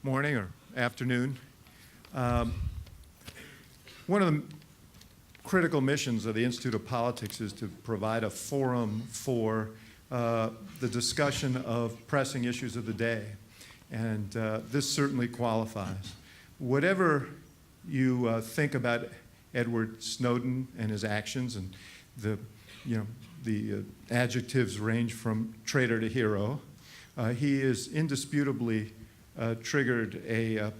morning or afternoon. One of the critical missions of the Institute of Politics is to provide a forum for the discussion of pressing issues of the day. And this certainly qualifies. Whatever you think about Edward Snowden and his actions, and the adjectives range from traitor to hero, he has indisputably triggered a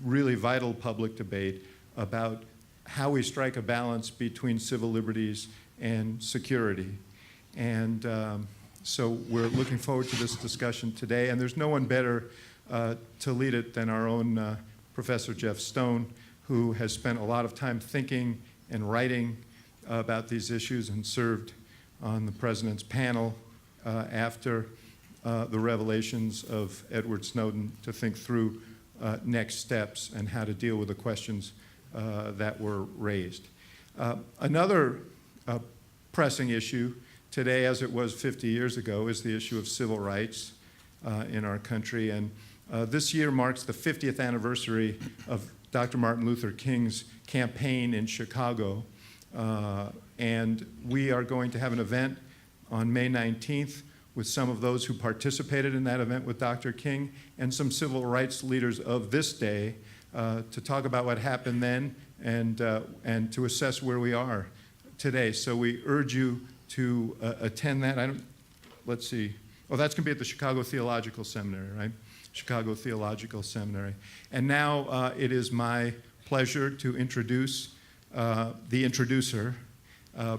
really vital public debate about how we strike a balance between civil liberties and security. And so we're looking forward to this discussion today, and there's no one better to lead it than our own Professor Jeff Stone, who has spent a lot of time thinking and writing about these issues and served on the President's panel after the revelations of Edward Snowden to think through next steps and how to deal with the questions that were raised. Another pressing issue today, as it was 50 years ago, is the issue of civil rights in our country. And this year marks the 50th anniversary of Dr. Martin Luther King's campaign in Chicago. And we are going to have an event on May 19th with some of those who participated in that event with Dr. King and some civil rights leaders of this day to talk about what happened then and to assess where we are today. So we urge you to attend that. Let's see. Oh, that's going to be at the Chicago Theological Seminary, right? Chicago Theological Seminary. And now it is my pleasure to introduce the introducer,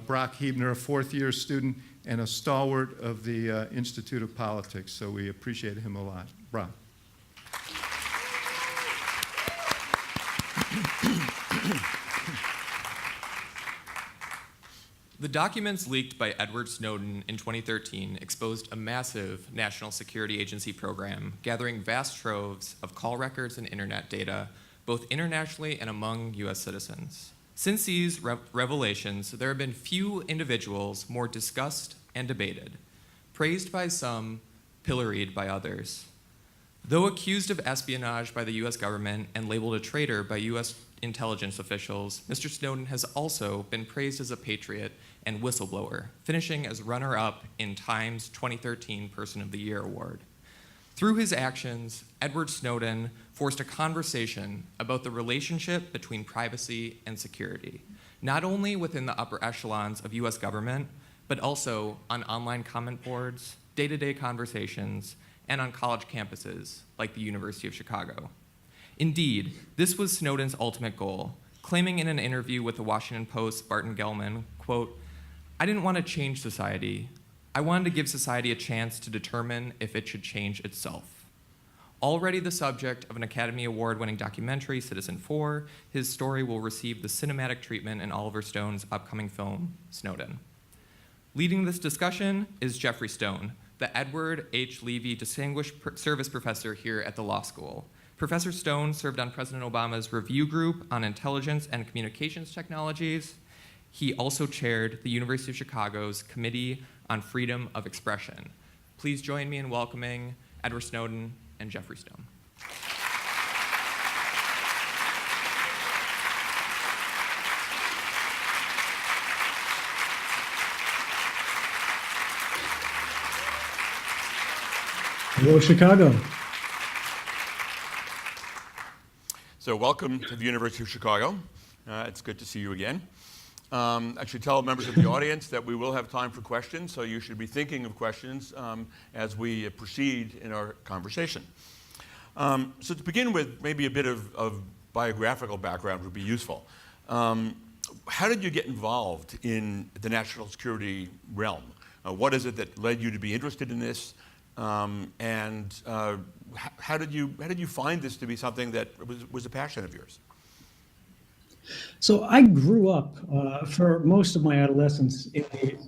Brock Huebner, a fourth-year student and a stalwart of the Institute of Politics. So we appreciate him a lot. Brock. The documents leaked by Edward Snowden in 2013 exposed a massive National Security Agency program gathering vast troves of call records and internet data, both internationally and among US citizens. Since these revelations, there have been few individuals more discussed and debated, praised by some, pilloried by others. Though accused of espionage by the US government and labeled a traitor by US intelligence officials, Mr. Snowden has also been praised as a patriot and whistleblower, finishing as runner-up in Time's 2013 Person of the Year award. Through his actions, Edward Snowden forced a conversation about the relationship between privacy and security, not only within the upper echelons of US government, but also on online comment boards, day-to-day conversations, and on college campuses like the University of Chicago. Indeed, this was Snowden's ultimate goal, claiming in an interview with the Washington Post's Barton Gellman, quote, "I didn't want to change society. I wanted to give society a chance to determine if it should change itself." Already the subject of an Academy Award-winning documentary, Citizen4, his story will receive the cinematic treatment in Oliver Stone's upcoming film, Snowden. Leading this discussion is Jeffrey Stone, the Edward H. Levy Distinguished Service Professor here at the law school. Professor Stone served on President Obama's review group on intelligence and communications technologies. He also chaired the University of Chicago's Committee on Freedom of Expression. Please join me in welcoming Edward Snowden and Jeffrey Stone. Hello, Chicago. So welcome to the University of Chicago. It's good to see you again. I should tell members of the audience that we will have time for questions, so you should be thinking of questions as we proceed in our conversation. So to begin with, maybe a bit of biographical background would be useful. How did you get involved in the national security realm? What is it that led you to be interested in this? And how did you find this to be something that was a passion of yours? So I grew up for most of my adolescence in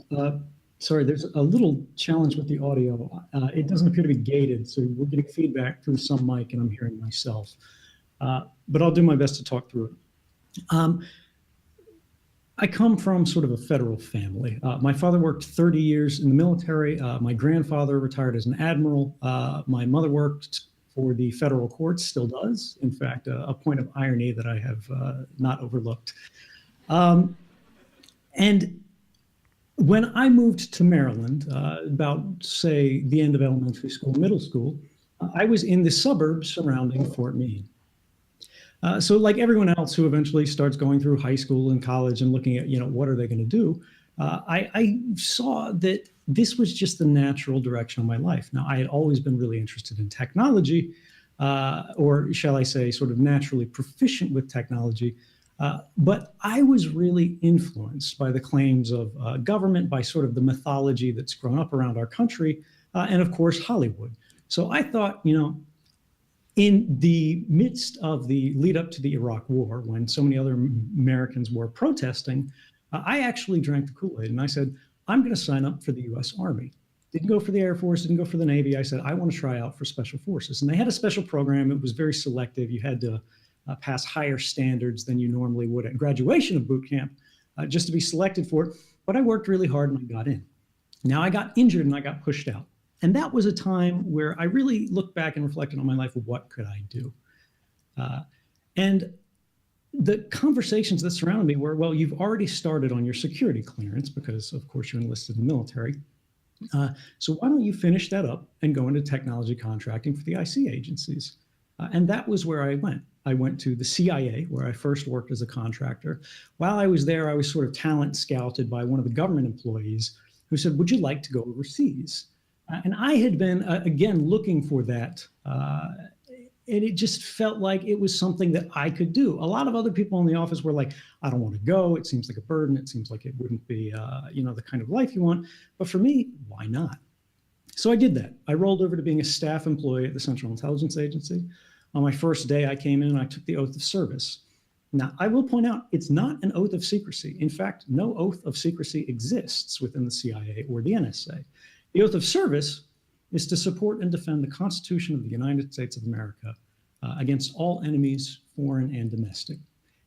the, sorry, there's a little challenge with the audio. It doesn't appear to be gated, so we're getting feedback through some mic and I'm hearing myself. But I'll do my best to talk through it. I come from sort of a federal family. My father worked 30 years in the military. My grandfather retired as an admiral. My mother worked for the federal courts, still does. In fact, a point of irony that I have not overlooked. And when I moved to Maryland, about, say, the end of elementary school, middle school, I was in the suburbs surrounding Fort Meade. So like everyone else who eventually starts going through high school and college and looking at, what are they going to do? I saw that this was just the natural direction of my life. Now, I had always been really interested in technology, or shall I say, sort of naturally proficient with technology. But I was really influenced by the claims of government, by sort of the mythology that's grown up around our country, and of course, Hollywood. So I thought, in the midst of the lead up to the Iraq War, when so many other Americans were protesting, I actually drank the Kool-Aid and I said, I'm going to sign up for the US Army. Didn't go for the Air Force, didn't go for the Navy. I said, I want to try out for Special Forces. And they had a special program. It was very selective. You had to pass higher standards than you normally would at graduation of boot camp just to be selected for it. But I worked really hard and I got in. Now I got injured and I got pushed out. And that was a time where I really looked back and reflected on my life of what could I do? And the conversations that surrounded me were, well, you've already started on your security clearance because, of course, you enlisted in the military. So why don't you finish that up and go into technology contracting for the IC agencies? And that was where I went. I went to the CIA, where I first worked as a contractor. While I was there, I was sort of talent scouted by one of the government employees who said, would you like to go overseas? And I had been, again, looking for that. And it just felt like it was something that I could do. A lot of other people in the office were like, I don't want to go. It seems like a burden. It seems like it wouldn't be, the kind of life you want. But for me, why not? So I did that. I rolled over to being a staff employee at the Central Intelligence Agency. On my first day, I came in and I took the oath of service. Now, I will point out, it's not an oath of secrecy. In fact, no oath of secrecy exists within the CIA or the NSA. The oath of service is to support and defend the Constitution of the United States of America against all enemies, foreign and domestic.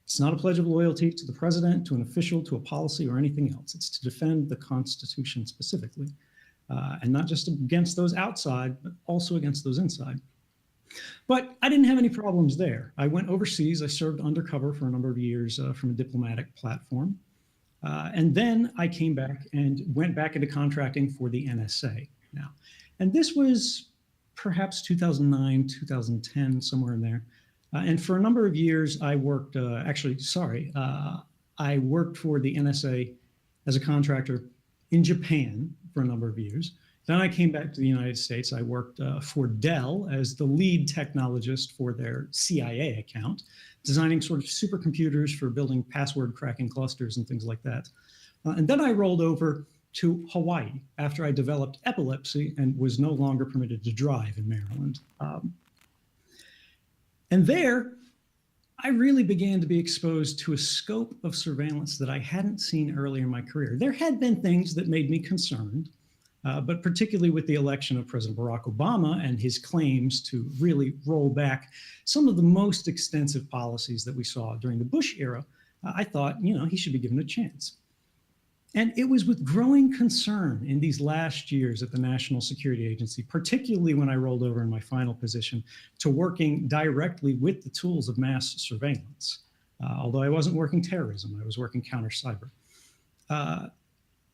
It's not a pledge of loyalty to the president, to an official, to a policy, or anything else. It's to defend the Constitution specifically, and not just against those outside, but also against those inside. But I didn't have any problems there. I went overseas. I served undercover for a number of years from a diplomatic platform. And then I came back and went back into contracting for the NSA now. And this was perhaps 2009, 2010, somewhere in there. And for a number of years, I worked, I worked for the NSA as a contractor in Japan for a number of years. Then I came back to the United States. I worked for Dell as the lead technologist for their CIA account, designing sort of supercomputers for building password cracking clusters and things like that. And then I rolled over to Hawaii after I developed epilepsy and was no longer permitted to drive in Maryland. And there, I really began to be exposed to a scope of surveillance that I hadn't seen earlier in my career. There had been things that made me concerned, but particularly with the election of President Barack Obama and his claims to really roll back some of the most extensive policies that we saw during the Bush era, I thought, he should be given a chance. And it was with growing concern in these last years at the National Security Agency, particularly when I rolled over in my final position to working directly with the tools of mass surveillance. Although I wasn't working terrorism, I was working counter cyber.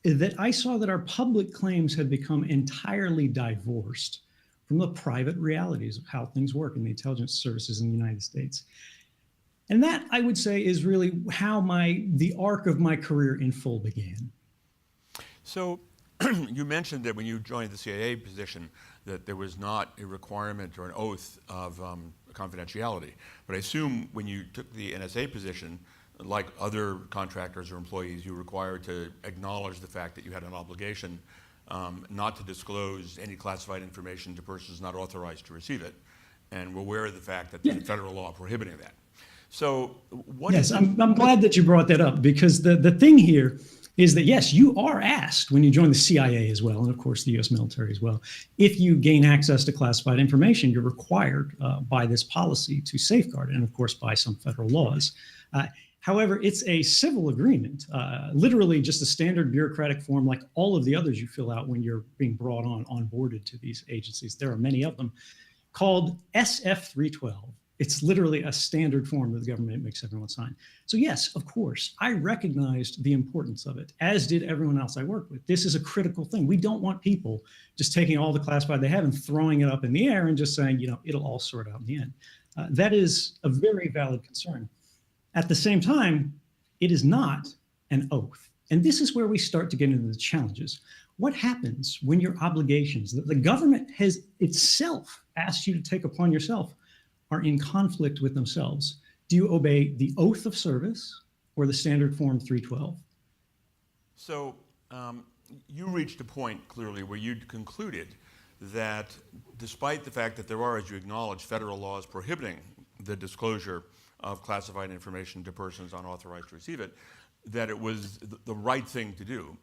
That I saw that our public claims had become entirely divorced from the private realities of how things work in the intelligence services in the United States. And that, I would say, is really how the arc of my career in full began. So you mentioned that when you joined the CIA position that there was not a requirement or an oath of confidentiality. But I assume when you took the NSA position, like other contractors or employees, you were required to acknowledge the fact that you had an obligation not to disclose any classified information to persons not authorized to receive it, and were aware of the fact that there's a federal law prohibiting that. So I'm glad that you brought that up, because the thing here is that, yes, you are asked when you join the CIA as well, and of course the US military as well, if you gain access to classified information, you're required by this policy to safeguard it, and of course by some federal laws. However, it's a civil agreement, literally just a standard bureaucratic form like all of the others you fill out when you're being brought onboarded to these agencies. There are many of them. called SF-312. It's literally a standard form that the government makes everyone sign. So yes, of course, I recognized the importance of it, as did everyone else I worked with. This is a critical thing. We don't want people just taking all the classified they have and throwing it up in the air and just saying, it'll all sort out in the end. That is a very valid concern. At the same time, it is not an oath. And this is where we start to get into the challenges. What happens when your obligations that the government has itself asked you to take upon yourself are in conflict with themselves? Do you obey the oath of service or the standard form 312? So you reached a point clearly where you concluded that despite the fact that there are, as you acknowledge, federal laws prohibiting the disclosure of classified information to persons unauthorized to receive it, that it was the right thing to do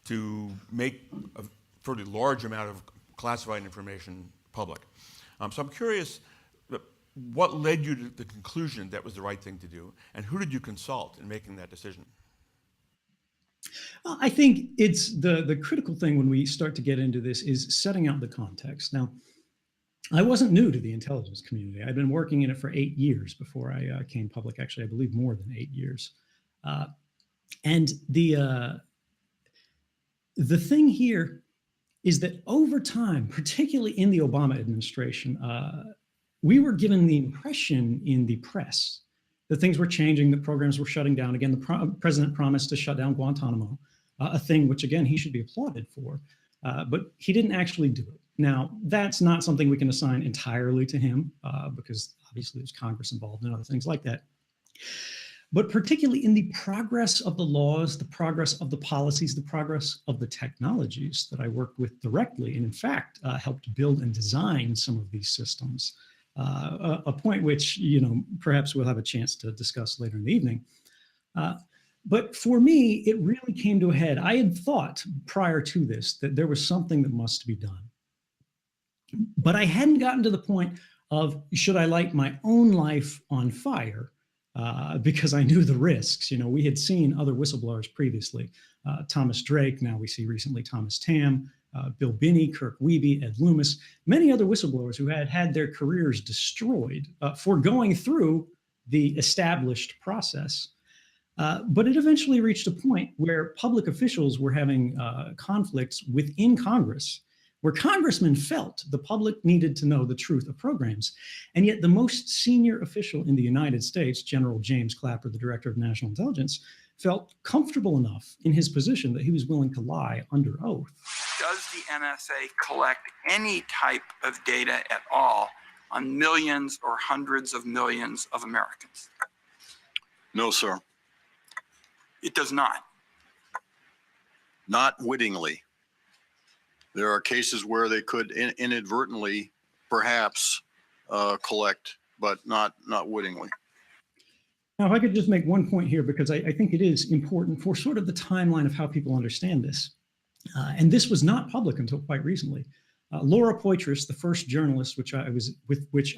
to make a fairly large amount of classified information public. So I'm curious, what led you to the conclusion that was the right thing to do, and who did you consult in making that decision? Well, I think it's the critical thing when we start to get into this is setting out the context. Now, I wasn't new to the intelligence community. I'd been working in it for 8 years before I came public. Actually, I believe more than 8 years. And the thing here is that over time, particularly in the Obama administration, we were given the impression in the press that things were changing, that programs were shutting down. Again, the president promised to shut down Guantanamo, a thing which, again, he should be applauded for, but he didn't actually do it. Now, that's not something we can assign entirely to him, because obviously there's Congress involved and other things like that. But particularly in the progress of the laws, the progress of the policies, the progress of the technologies that I worked with directly, and in fact, helped build and design some of these systems, a point which, perhaps we'll have a chance to discuss later in the evening. But for me, it really came to a head. I had thought prior to this that there was something that must be done. But I hadn't gotten to the point of, should I light my own life on fire? Because I knew the risks. We had seen other whistleblowers previously. Thomas Drake, now we see recently Thomas Tam, Bill Binney, Kirk Wiebe, Ed Loomis, many other whistleblowers who had had their careers destroyed for going through the established process. But it eventually reached a point where public officials were having conflicts within Congress, where congressmen felt the public needed to know the truth of programs. And yet the most senior official in the United States, General James Clapper, the Director of National Intelligence, felt comfortable enough in his position that he was willing to lie under oath. Does the NSA collect any type of data at all on millions or hundreds of millions of Americans? No, sir. It does not. Not wittingly. There are cases where they could inadvertently, perhaps, collect, but not wittingly. Now, if I could just make one point here, because I think it is important for sort of the timeline of how people understand this. And this was not public until quite recently. Laura Poitras, the first journalist which I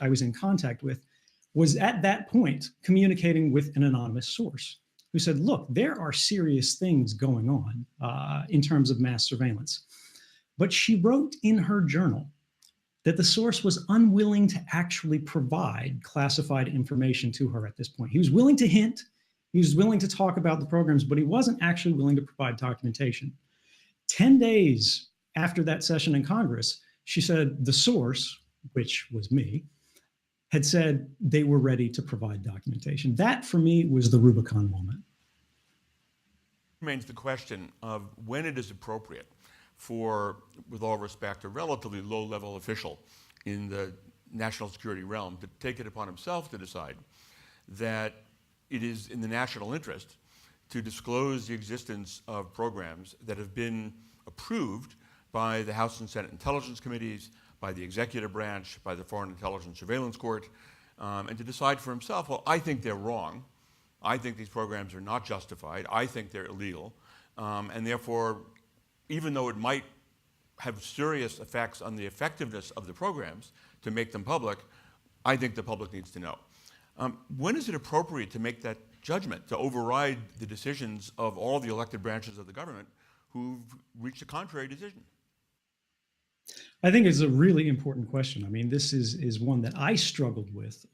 was in contact with, was at that point communicating with an anonymous source who said, look, there are serious things going on in terms of mass surveillance. But she wrote in her journal that the source was unwilling to actually provide classified information to her at this point. He was willing to hint, he was willing to talk about the programs, but he wasn't actually willing to provide documentation. 10 days after that session in Congress, she said the source, which was me, had said they were ready to provide documentation. That, for me, was the Rubicon moment. Remains the question of when it is appropriate for, with all respect, a relatively low-level official in the national security realm to take it upon himself to decide that it is in the national interest to disclose the existence of programs that have been approved by the House and Senate Intelligence Committees, by the executive branch, by the Foreign Intelligence Surveillance Court, and to decide for himself, well, I think they're wrong. I think these programs are not justified. I think they're illegal. And therefore, even though it might have serious effects on the effectiveness of the programs to make them public, I think the public needs to know. When is it appropriate to make that judgment, to override the decisions of all the elected branches of the government who've reached a contrary decision? I think it's a really important question. I mean, this is one that I struggled with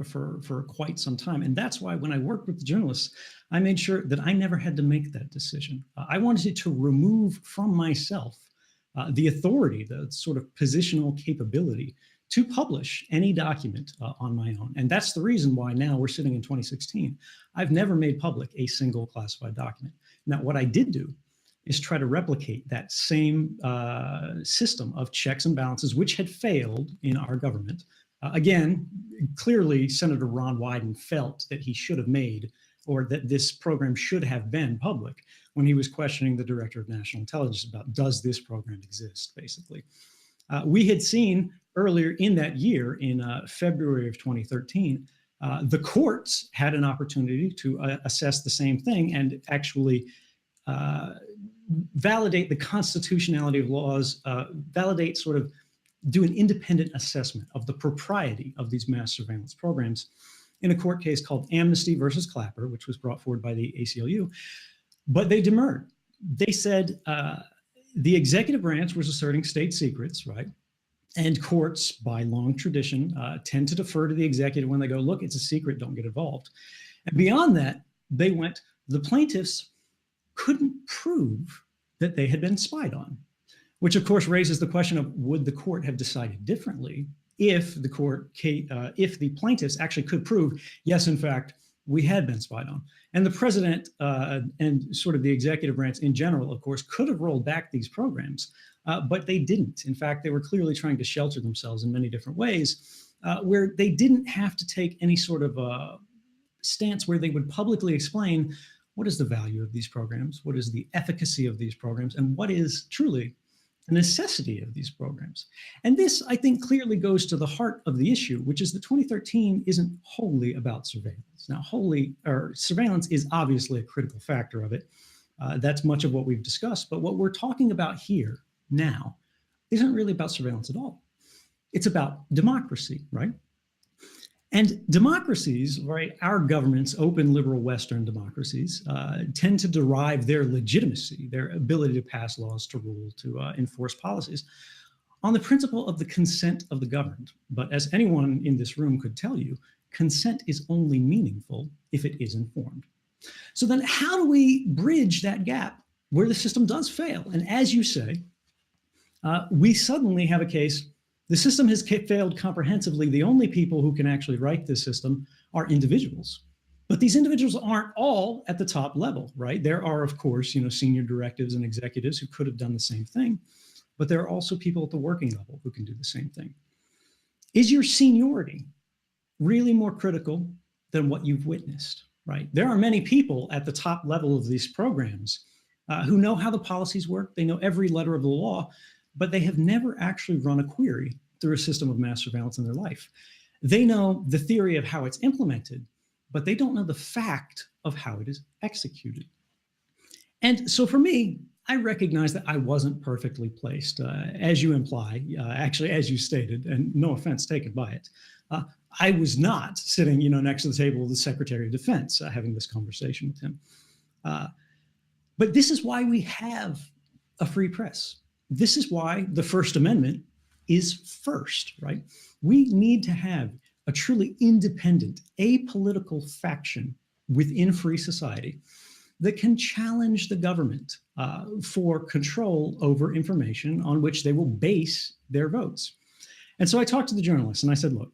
for quite some time. And that's why when I worked with the journalists, I made sure that I never had to make that decision. I wanted to remove from myself the authority, the sort of positional capability to publish any document on my own. And that's the reason why now we're sitting in 2016. I've never made public a single classified document. Now, what I did do is try to replicate that same system of checks and balances, which had failed in our government. Again, clearly, Senator Ron Wyden felt that he should have made, or that this program should have been public when he was questioning the Director of National Intelligence about, does this program exist, basically. We had seen earlier in that year, in February of 2013, the courts had an opportunity to assess the same thing and actually validate the constitutionality of laws, validate, sort of do an independent assessment of the propriety of these mass surveillance programs in a court case called Amnesty versus Clapper, which was brought forward by the ACLU. But they demurred. They said the executive branch was asserting state secrets, right? And courts, by long tradition, tend to defer to the executive when they go, look, it's a secret, don't get involved. And beyond that, they went, the plaintiffs couldn't prove that they had been spied on, which of course raises the question of, would the court have decided differently if the plaintiffs actually could prove, yes, in fact, we had been spied on. And the president and sort of the executive branch in general, of course, could have rolled back these programs, but they didn't. In fact, they were clearly trying to shelter themselves in many different ways, where they didn't have to take any sort of stance where they would publicly explain what is the value of these programs, what is the efficacy of these programs, and what is truly the necessity of these programs. And this, I think, clearly goes to the heart of the issue, which is that 2013 isn't wholly about surveillance. Now, surveillance is obviously a critical factor of it. That's much of what we've discussed. But what we're talking about here now isn't really about surveillance at all. It's about democracy, right? And democracies, right, our governments, open liberal Western democracies, tend to derive their legitimacy, their ability to pass laws, to rule, to enforce policies, on the principle of the consent of the governed. But as anyone in this room could tell you, consent is only meaningful if it is informed. So then how do we bridge that gap where the system does fail? And as you say, we suddenly have a case. The system has failed comprehensively. The only people who can actually write this system are individuals. But these individuals aren't all at the top level, right? There are, of course, senior directives and executives who could have done the same thing, but there are also people at the working level who can do the same thing. Is your seniority really more critical than what you've witnessed, right? There are many people at the top level of these programs who know how the policies work. They know every letter of the law, but they have never actually run a query through a system of mass surveillance in their life. They know the theory of how it's implemented, but they don't know the fact of how it is executed. And so for me, I recognize that I wasn't perfectly placed, as you imply, actually, as you stated, and no offense taken by it. I was not sitting, next to the table of the Secretary of Defense having this conversation with him. But this is why we have a free press. This is why the First Amendment is first, right? We need to have a truly independent, apolitical faction within free society that can challenge the government for control over information on which they will base their votes. And so I talked to the journalists and I said, look,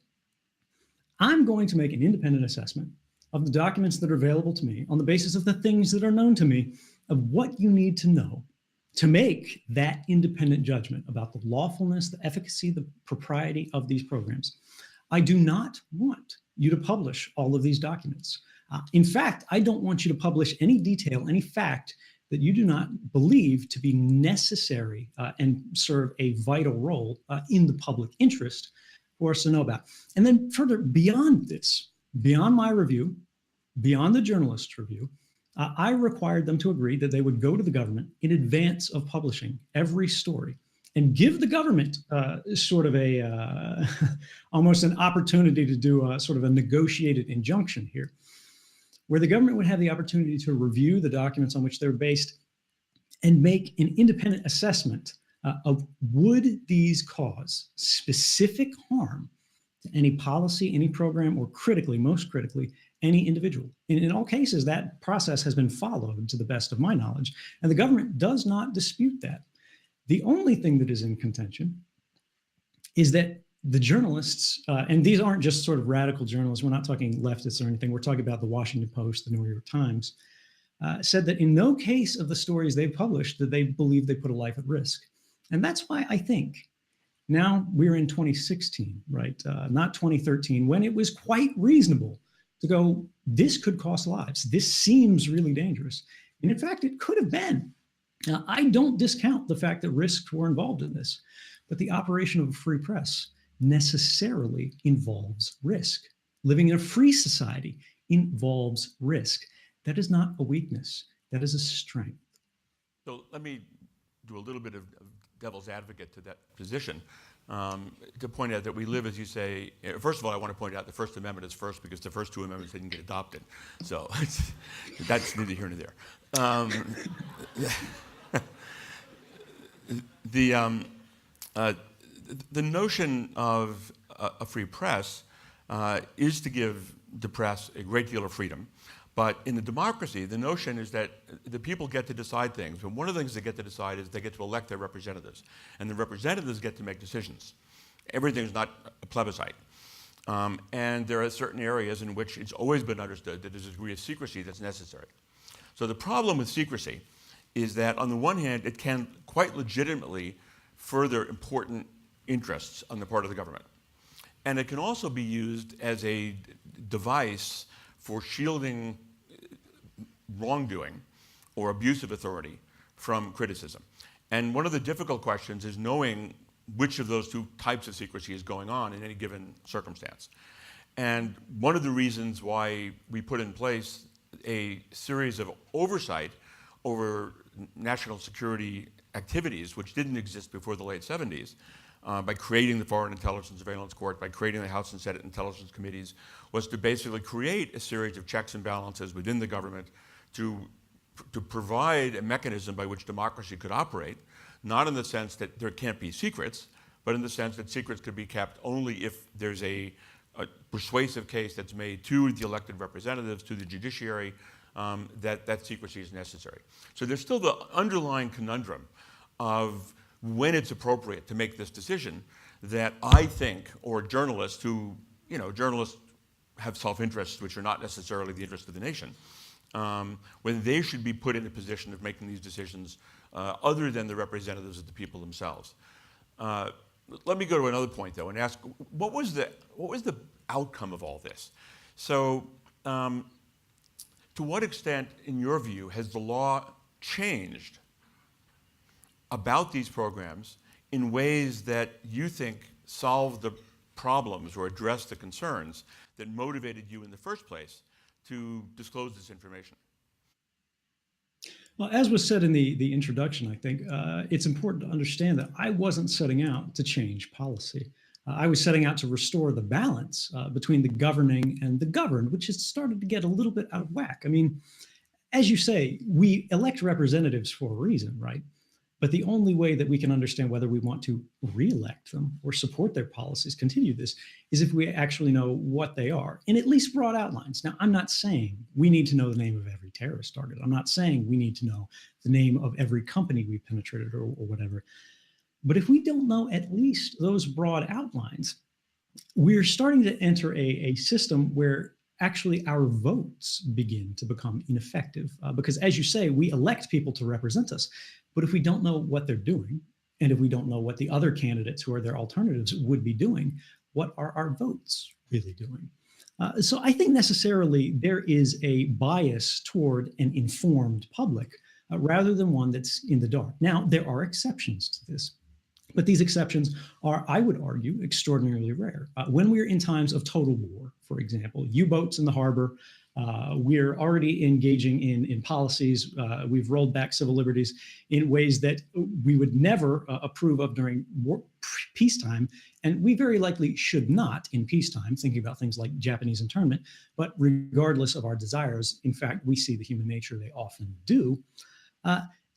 I'm going to make an independent assessment of the documents that are available to me on the basis of the things that are known to me of what you need to know to make that independent judgment about the lawfulness, the efficacy, the propriety of these programs. I do not want you to publish all of these documents. In fact, I don't want you to publish any detail, any fact that you do not believe to be necessary and serve a vital role in the public interest for us to know about. And then further, beyond this, beyond my review, beyond the journalist's review, I required them to agree that they would go to the government in advance of publishing every story and give the government sort of a almost an opportunity to do a sort of a negotiated injunction here, where the government would have the opportunity to review the documents on which they're based and make an independent assessment of would these cause specific harm to any policy, any program, or critically, most critically, any individual. And in all cases, that process has been followed to the best of my knowledge, and the government does not dispute that. The only thing that is in contention is that the journalists, and these aren't just sort of radical journalists, we're not talking leftists or anything, we're talking about the Washington Post, the New York Times, said that in no case of the stories they've published did they believe they put a life at risk. And that's why I think now we're in 2016, right? Not 2013, when it was quite reasonable to go, this could cost lives. This seems really dangerous. And in fact, it could have been. Now, I don't discount the fact that risks were involved in this, but the operation of a free press necessarily involves risk. Living in a free society involves risk. That is not a weakness. That is a strength. So let me do a little bit of devil's advocate to that position, to point out that we live, as you say, first of all, I want to point out the First Amendment is first because the first two amendments didn't get adopted. So that's neither here nor there. The notion of a free press is to give the press a great deal of freedom. But in the democracy, the notion is that the people get to decide things. And one of the things they get to decide is they get to elect their representatives. And the representatives get to make decisions. Everything's not a plebiscite. And there are certain areas in which it's always been understood that there's a degree of secrecy that's necessary. So the problem with secrecy is that on the one hand, it can quite legitimately further important interests on the part of the government. And it can also be used as a device for shielding wrongdoing or abuse of authority from criticism. And one of the difficult questions is knowing which of those two types of secrecy is going on in any given circumstance. And one of the reasons why we put in place a series of oversight over national security activities, which didn't exist before the late 70s, by creating the Foreign Intelligence Surveillance Court, by creating the House and Senate Intelligence Committees, was to basically create a series of checks and balances within the government to provide a mechanism by which democracy could operate, not in the sense that there can't be secrets, but in the sense that secrets could be kept only if there's a persuasive case that's made to the elected representatives, to the judiciary, that secrecy is necessary. So there's still the underlying conundrum of when it's appropriate to make this decision that I think, or journalists who, journalists have self-interests which are not necessarily the interest of the nation, when they should be put in a position of making these decisions other than the representatives of the people themselves. Let me go to another point though and ask, what was the outcome of all this? So to what extent, in your view, has the law changed about these programs in ways that you think solve the problems or address the concerns that motivated you in the first place to disclose this information? Well, as was said in the introduction, I think it's important to understand that I wasn't setting out to change policy. I was setting out to restore the balance between the governing and the governed, which has started to get a little bit out of whack. I mean, as you say, we elect representatives for a reason, right? But the only way that we can understand whether we want to re-elect them or support their policies, continue this, is if we actually know what they are, in at least broad outlines. Now, I'm not saying we need to know the name of every terrorist target. I'm not saying we need to know the name of every company we penetrated or whatever. But if we don't know at least those broad outlines, we're starting to enter a system where actually our votes begin to become ineffective. Because as you say, we elect people to represent us. But if we don't know what they're doing, and if we don't know what the other candidates who are their alternatives would be doing, what are our votes really doing? So I think necessarily there is a bias toward an informed public rather than one that's in the dark. Now, there are exceptions to this, but these exceptions are, I would argue, extraordinarily rare. When we're in times of total war, for example, U-boats in the harbor, we're already engaging in policies. We've rolled back civil liberties in ways that we would never approve of during peacetime. And we very likely should not in peacetime, thinking about things like Japanese internment. But regardless of our desires, in fact, we see the human nature they often do.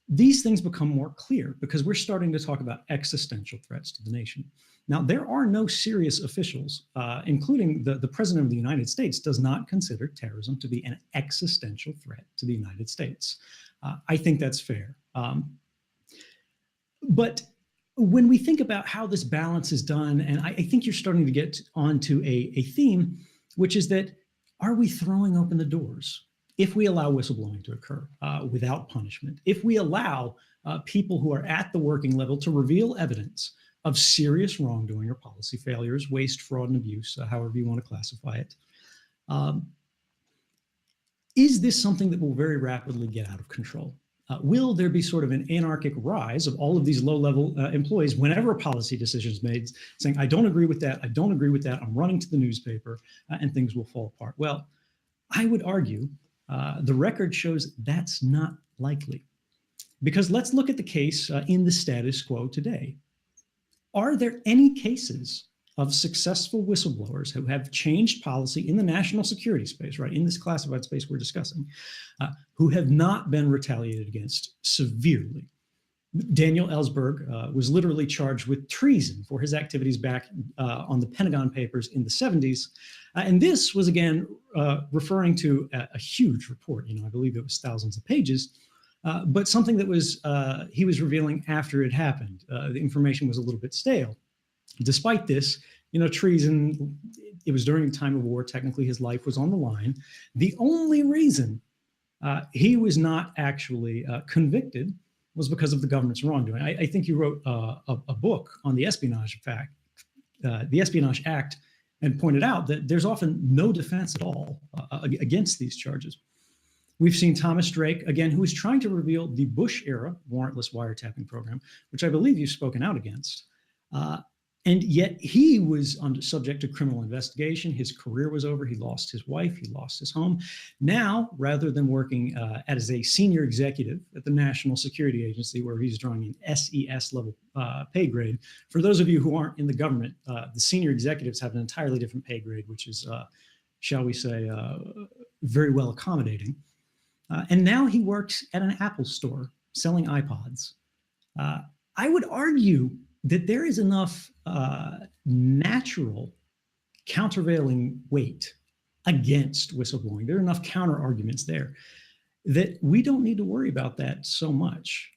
these things become more clear because we're starting to talk about existential threats to the nation. Now, there are no serious officials, including the President of the United States, does not consider terrorism to be an existential threat to the United States. I think that's fair. But when we think about how this balance is done, and I think you're starting to get onto a theme, which is that are we throwing open the doors if we allow whistleblowing to occur without punishment? If we allow people who are at the working level to reveal evidence of serious wrongdoing or policy failures, waste, fraud, and abuse, however you want to classify it, is this something that will very rapidly get out of control? Will there be sort of an anarchic rise of all of these low-level employees whenever a policy decision is made, saying, I don't agree with that, I don't agree with that, I'm running to the newspaper, and things will fall apart? Well, I would argue the record shows that's not likely. Because let's look at the case in the status quo today. Are there any cases of successful whistleblowers who have changed policy in the national security space, right, in this classified space we're discussing, who have not been retaliated against severely? Daniel Ellsberg was literally charged with treason for his activities back on the Pentagon Papers in the 70s. And this was, again, referring to a huge report. I believe it was thousands of pages, but something that was he was revealing after it happened. The information was a little bit stale. Despite this, treason, it was during a time of war. Technically, his life was on the line. The only reason he was not actually convicted was because of the government's wrongdoing. I think you wrote a book on the Espionage Act, and pointed out that there's often no defense at all against these charges. We've seen Thomas Drake, again, who was trying to reveal the Bush-era warrantless wiretapping program, which I believe you've spoken out against. And yet he was subject to criminal investigation. His career was over. He lost his wife. He lost his home. Now, rather than working as a senior executive at the National Security Agency, where he's drawing an SES level pay grade, for those of you who aren't in the government, the senior executives have an entirely different pay grade, which is, shall we say, very well accommodating. And now he works at an Apple store selling iPods. I would argue that there is enough natural countervailing weight against whistleblowing. There are enough counter arguments there that we don't need to worry about that so much.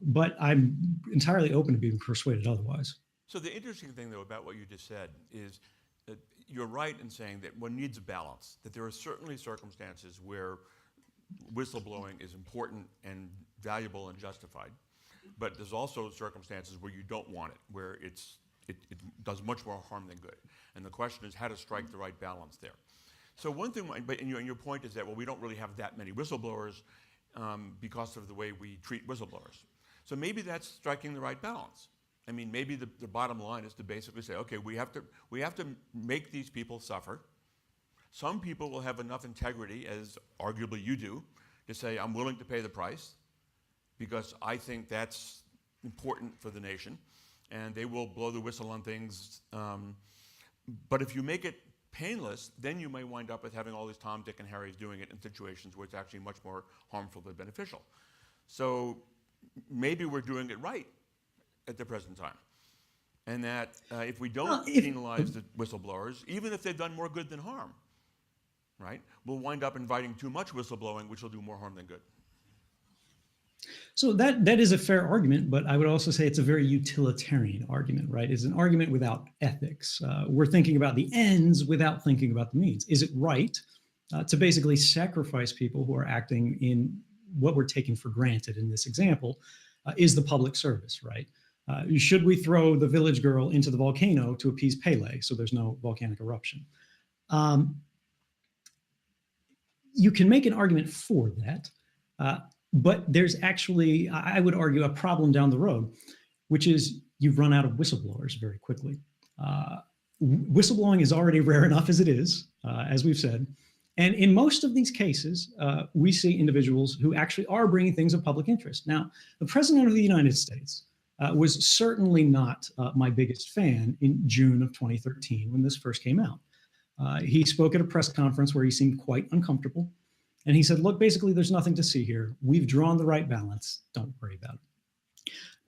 But I'm entirely open to being persuaded otherwise. So the interesting thing, though, about what you just said is that you're right in saying that one needs a balance, that there are certainly circumstances where whistleblowing is important and valuable and justified. But there's also circumstances where you don't want it, where it does much more harm than good. And the question is how to strike the right balance there. So one thing, and your point is that, well, we don't really have that many whistleblowers because of the way we treat whistleblowers. So maybe that's striking the right balance. I mean, maybe the bottom line is to basically say, okay, we have to make these people suffer. Some people will have enough integrity, as arguably you do, to say, I'm willing to pay the price, because I think that's important for the nation, and they will blow the whistle on things. But if you make it painless, then you may wind up with having all these Tom, Dick, and Harrys doing it in situations where it's actually much more harmful than beneficial. So maybe we're doing it right at the present time. And that if we don't penalize the whistleblowers, even if they've done more good than harm, right, we'll wind up inviting too much whistleblowing, which will do more harm than good. So that is a fair argument, but I would also say it's a very utilitarian argument, right? It's an argument without ethics. We're thinking about the ends without thinking about the means. Is it right to basically sacrifice people who are acting in what we're taking for granted in this example is the public service, right? Should we throw the village girl into the volcano to appease Pele so there's no volcanic eruption? You can make an argument for that. But there's actually, I would argue, a problem down the road, which is you've run out of whistleblowers very quickly. Whistleblowing is already rare enough as it is, as we've said. And in most of these cases, we see individuals who actually are bringing things of public interest. Now, the President of the United States was certainly not my biggest fan in June of 2013 when this first came out. He spoke at a press conference where he seemed quite uncomfortable. And he said, look, basically, there's nothing to see here. We've drawn the right balance. Don't worry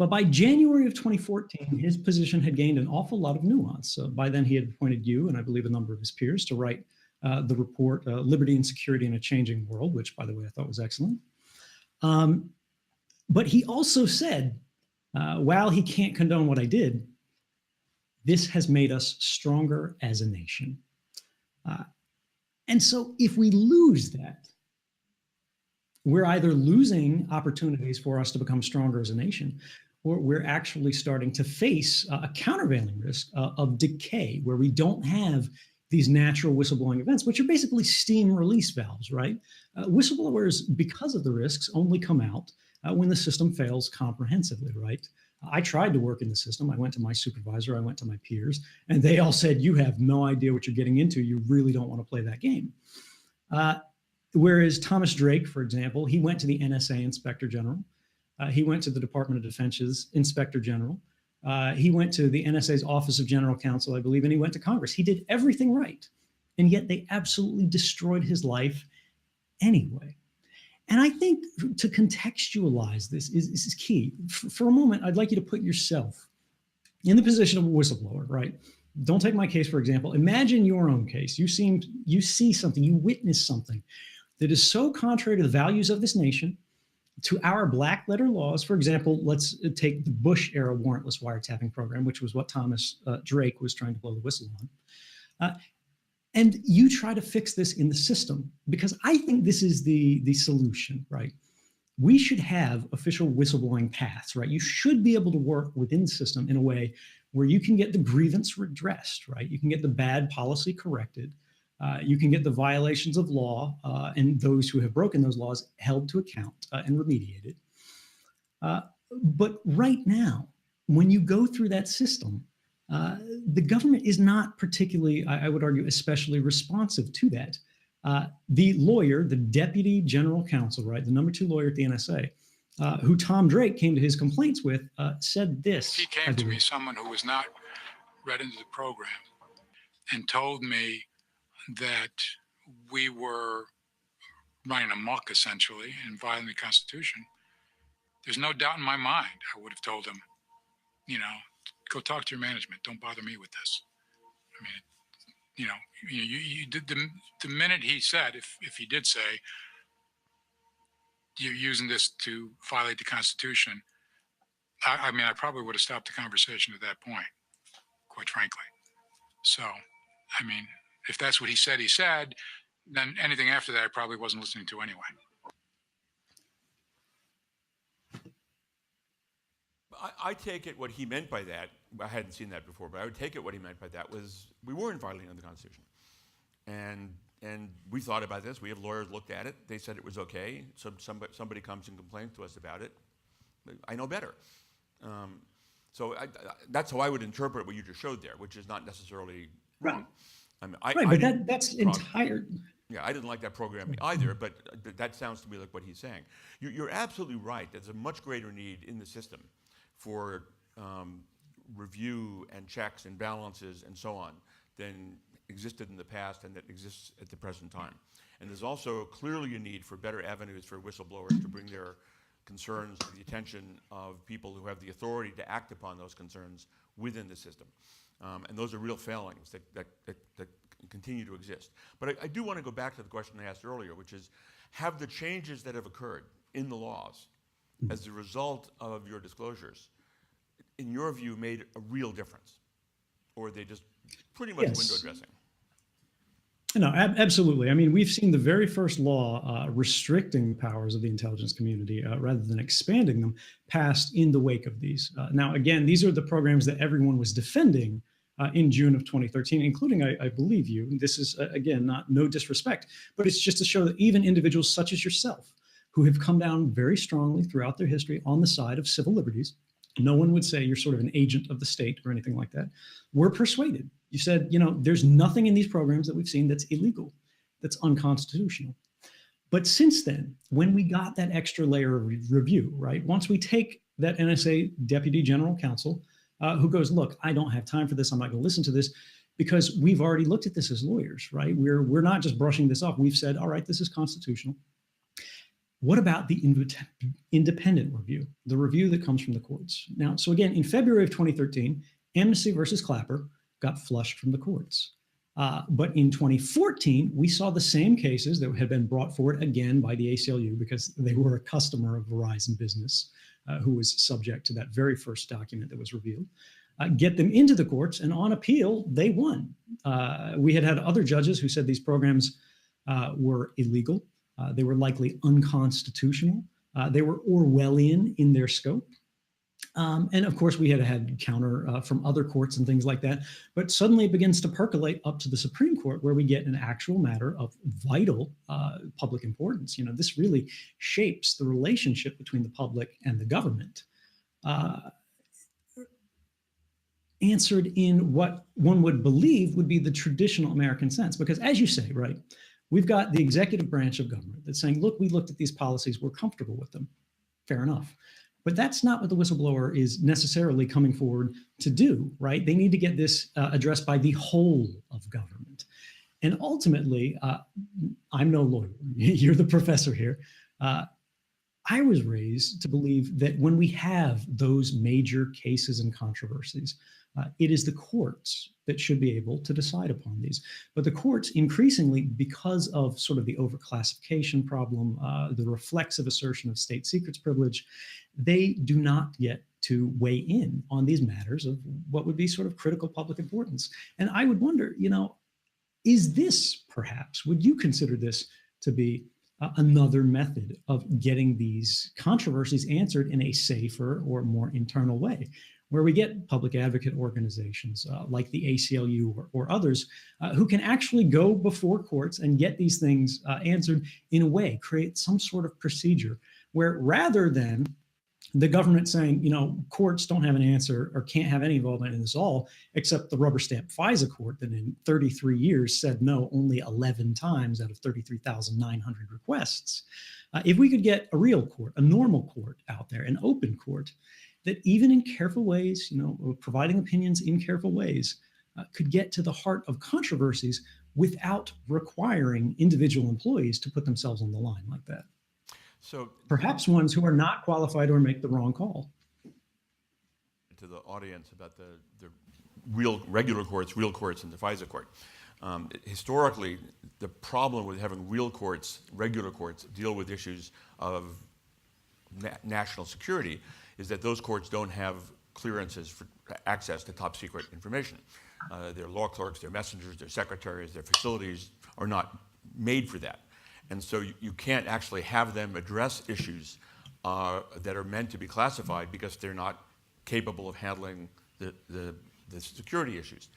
But by January of 2014, his position had gained an awful lot of nuance. By then, he had appointed you, and I believe a number of his peers, to write the report, Liberty and Security in a Changing World, which, by the way, I thought was excellent. But he also said, while he can't condone what I did, this has made us stronger as a nation. And so if we lose that, we're either losing opportunities for us to become stronger as a nation, or we're actually starting to face a countervailing risk of decay, where we don't have these natural whistleblowing events, which are basically steam release valves, right? Whistleblowers, because of the risks, only come out when the system fails comprehensively, right? I tried to work in the system. I went to my supervisor, I went to my peers, and they all said, you have no idea what you're getting into. You really don't want to play that game. Whereas Thomas Drake, for example, he went to the NSA Inspector General. He went to the Department of Defense's Inspector General. He went to the NSA's Office of General Counsel, I believe, and he went to Congress. He did everything right. And yet they absolutely destroyed his life anyway. And I think to contextualize this is key. For a moment, I'd like you to put yourself in the position of a whistleblower, right? Don't take my case, for example. Imagine your own case. You see something, you witness something that is so contrary to the values of this nation, to our black letter laws. For example, let's take the Bush era warrantless wiretapping program, which was what Thomas Drake was trying to blow the whistle on. And you try to fix this in the system, because I think this is the solution, right? We should have official whistleblowing paths, right? You should be able to work within the system in a way where you can get the grievance redressed, right? You can get the bad policy corrected. You can get the violations of law and those who have broken those laws held to account and remediated. But right now, when you go through that system, the government is not particularly, I would argue, especially responsive to that. The lawyer, the deputy general counsel, right, the number 2 lawyer at the NSA, who Tom Drake came to his complaints with, said this. He came to me, someone who was not read into the program, and told me that we were running amok, essentially, and violating the Constitution. There's no doubt in my mind, I would have told him, go talk to your management. Don't bother me with this. I mean, you did the minute he said, if he did say, you're using this to violate the Constitution, I mean, I probably would have stopped the conversation at that point, quite frankly. So, I mean, if that's what he said, then anything after that I probably wasn't listening to anyway. I take it what he meant by that, I hadn't seen that before, but I would take it what he meant by that was we weren't violating the Constitution. And we thought about this. We have lawyers looked at it. They said it was okay. So somebody comes and complains to us about it. I know better. So that's how I would interpret what you just showed there, which is not necessarily wrong. I mean, but that's entire. Yeah, I didn't like that program either, but that sounds to me like what he's saying. You're absolutely right. There's a much greater need in the system for review and checks and balances and so on than existed in the past and that exists at the present time. And there's also clearly a need for better avenues for whistleblowers to bring their concerns to the attention of people who have the authority to act upon those concerns within the system. And those are real failings that continue to exist. But I do want to go back to the question I asked earlier, which is, have the changes that have occurred in the laws as a result of your disclosures, in your view, made a real difference? Or are they just pretty much window dressing? No, absolutely. I mean, we've seen the very first law restricting the powers of the intelligence community rather than expanding them passed in the wake of these. Now, again, these are the programs that everyone was defending in June of 2013, including, I believe you. This is, again, no disrespect, but it's just to show that even individuals such as yourself, who have come down very strongly throughout their history on the side of civil liberties, no one would say you're sort of an agent of the state or anything like that, were persuaded. You said, there's nothing in these programs that we've seen that's illegal, that's unconstitutional. But since then, when we got that extra layer of review, right, once we take that NSA Deputy General Counsel who goes, look, I don't have time for this, I'm not going to listen to this, because we've already looked at this as lawyers, right? We're not just brushing this off. We've said, all right, this is constitutional. What about the independent review, the review that comes from the courts? Now, so again, in February of 2013, Amnesty versus Clapper got flushed from the courts. But in 2014, we saw the same cases that had been brought forward again by the ACLU because they were a customer of Verizon Business, who was subject to that very first document that was revealed. Get them into the courts, and on appeal, they won. We had other judges who said these programs were illegal. They were likely unconstitutional. They were Orwellian in their scope. And of course, we had counter from other courts and things like that. But suddenly it begins to percolate up to the Supreme Court, where we get an actual matter of vital public importance. You know, this really shapes the relationship between the public and the government. Answered in what one would believe would be the traditional American sense. Because as you say, right, we've got the executive branch of government that's saying, look, we looked at these policies, we're comfortable with them. Fair enough. But that's not what the whistleblower is necessarily coming forward to do, right? They need to get this addressed by the whole of government. And ultimately, I'm no lawyer. You're the professor here. I was raised to believe that when we have those major cases and controversies, it is the courts that should be able to decide upon these. But the courts increasingly, because of sort of the overclassification problem, the reflexive assertion of state secrets privilege, they do not get to weigh in on these matters of what would be sort of critical public importance. And I would wonder, you know, is this perhaps, would you consider this to be another method of getting these controversies answered in a safer or more internal way, where we get public advocate organizations like the ACLU or others who can actually go before courts and get these things answered in a way, create some sort of procedure where, rather than the government saying, you know, courts don't have an answer or can't have any involvement in this all, except the rubber stamp FISA court that in 33 years said no only 11 times out of 33,900 requests. If we could get a real court, a normal court out there, an open court, that even in careful ways, you know, providing opinions in careful ways, could get to the heart of controversies without requiring individual employees to put themselves on the line like that. So perhaps ones who are not qualified or make the wrong call. To the audience about the real regular courts, and the FISA court. Historically, the problem with having real courts, regular courts, deal with issues of national security is that those courts don't have clearances for access to top secret information. Their law clerks, their messengers, their secretaries, their facilities are not made for that. And so you can't actually have them address issues that are meant to be classified because they're not capable of handling the security issues.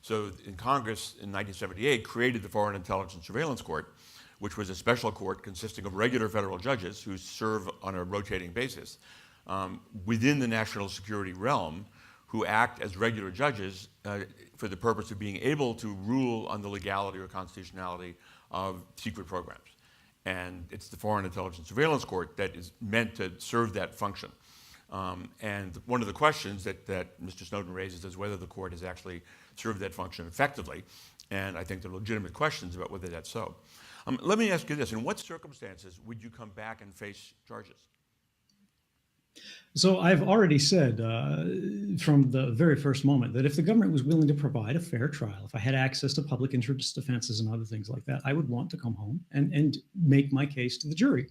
So in Congress in 1978 created the Foreign Intelligence Surveillance Court, which was a special court consisting of regular federal judges who serve on a rotating basis within the national security realm, who act as regular judges for the purpose of being able to rule on the legality or constitutionality of secret programs. And it's the Foreign Intelligence Surveillance Court that is meant to serve that function. And one of the questions that Mr. Snowden raises is whether the court has actually served that function effectively. And I think there are legitimate questions about whether that's so. Let me ask you this. In what circumstances would you come back and face charges? So I've already said from the very first moment that if the government was willing to provide a fair trial, if I had access to public interest defenses and other things like that, I would want to come home and make my case to the jury.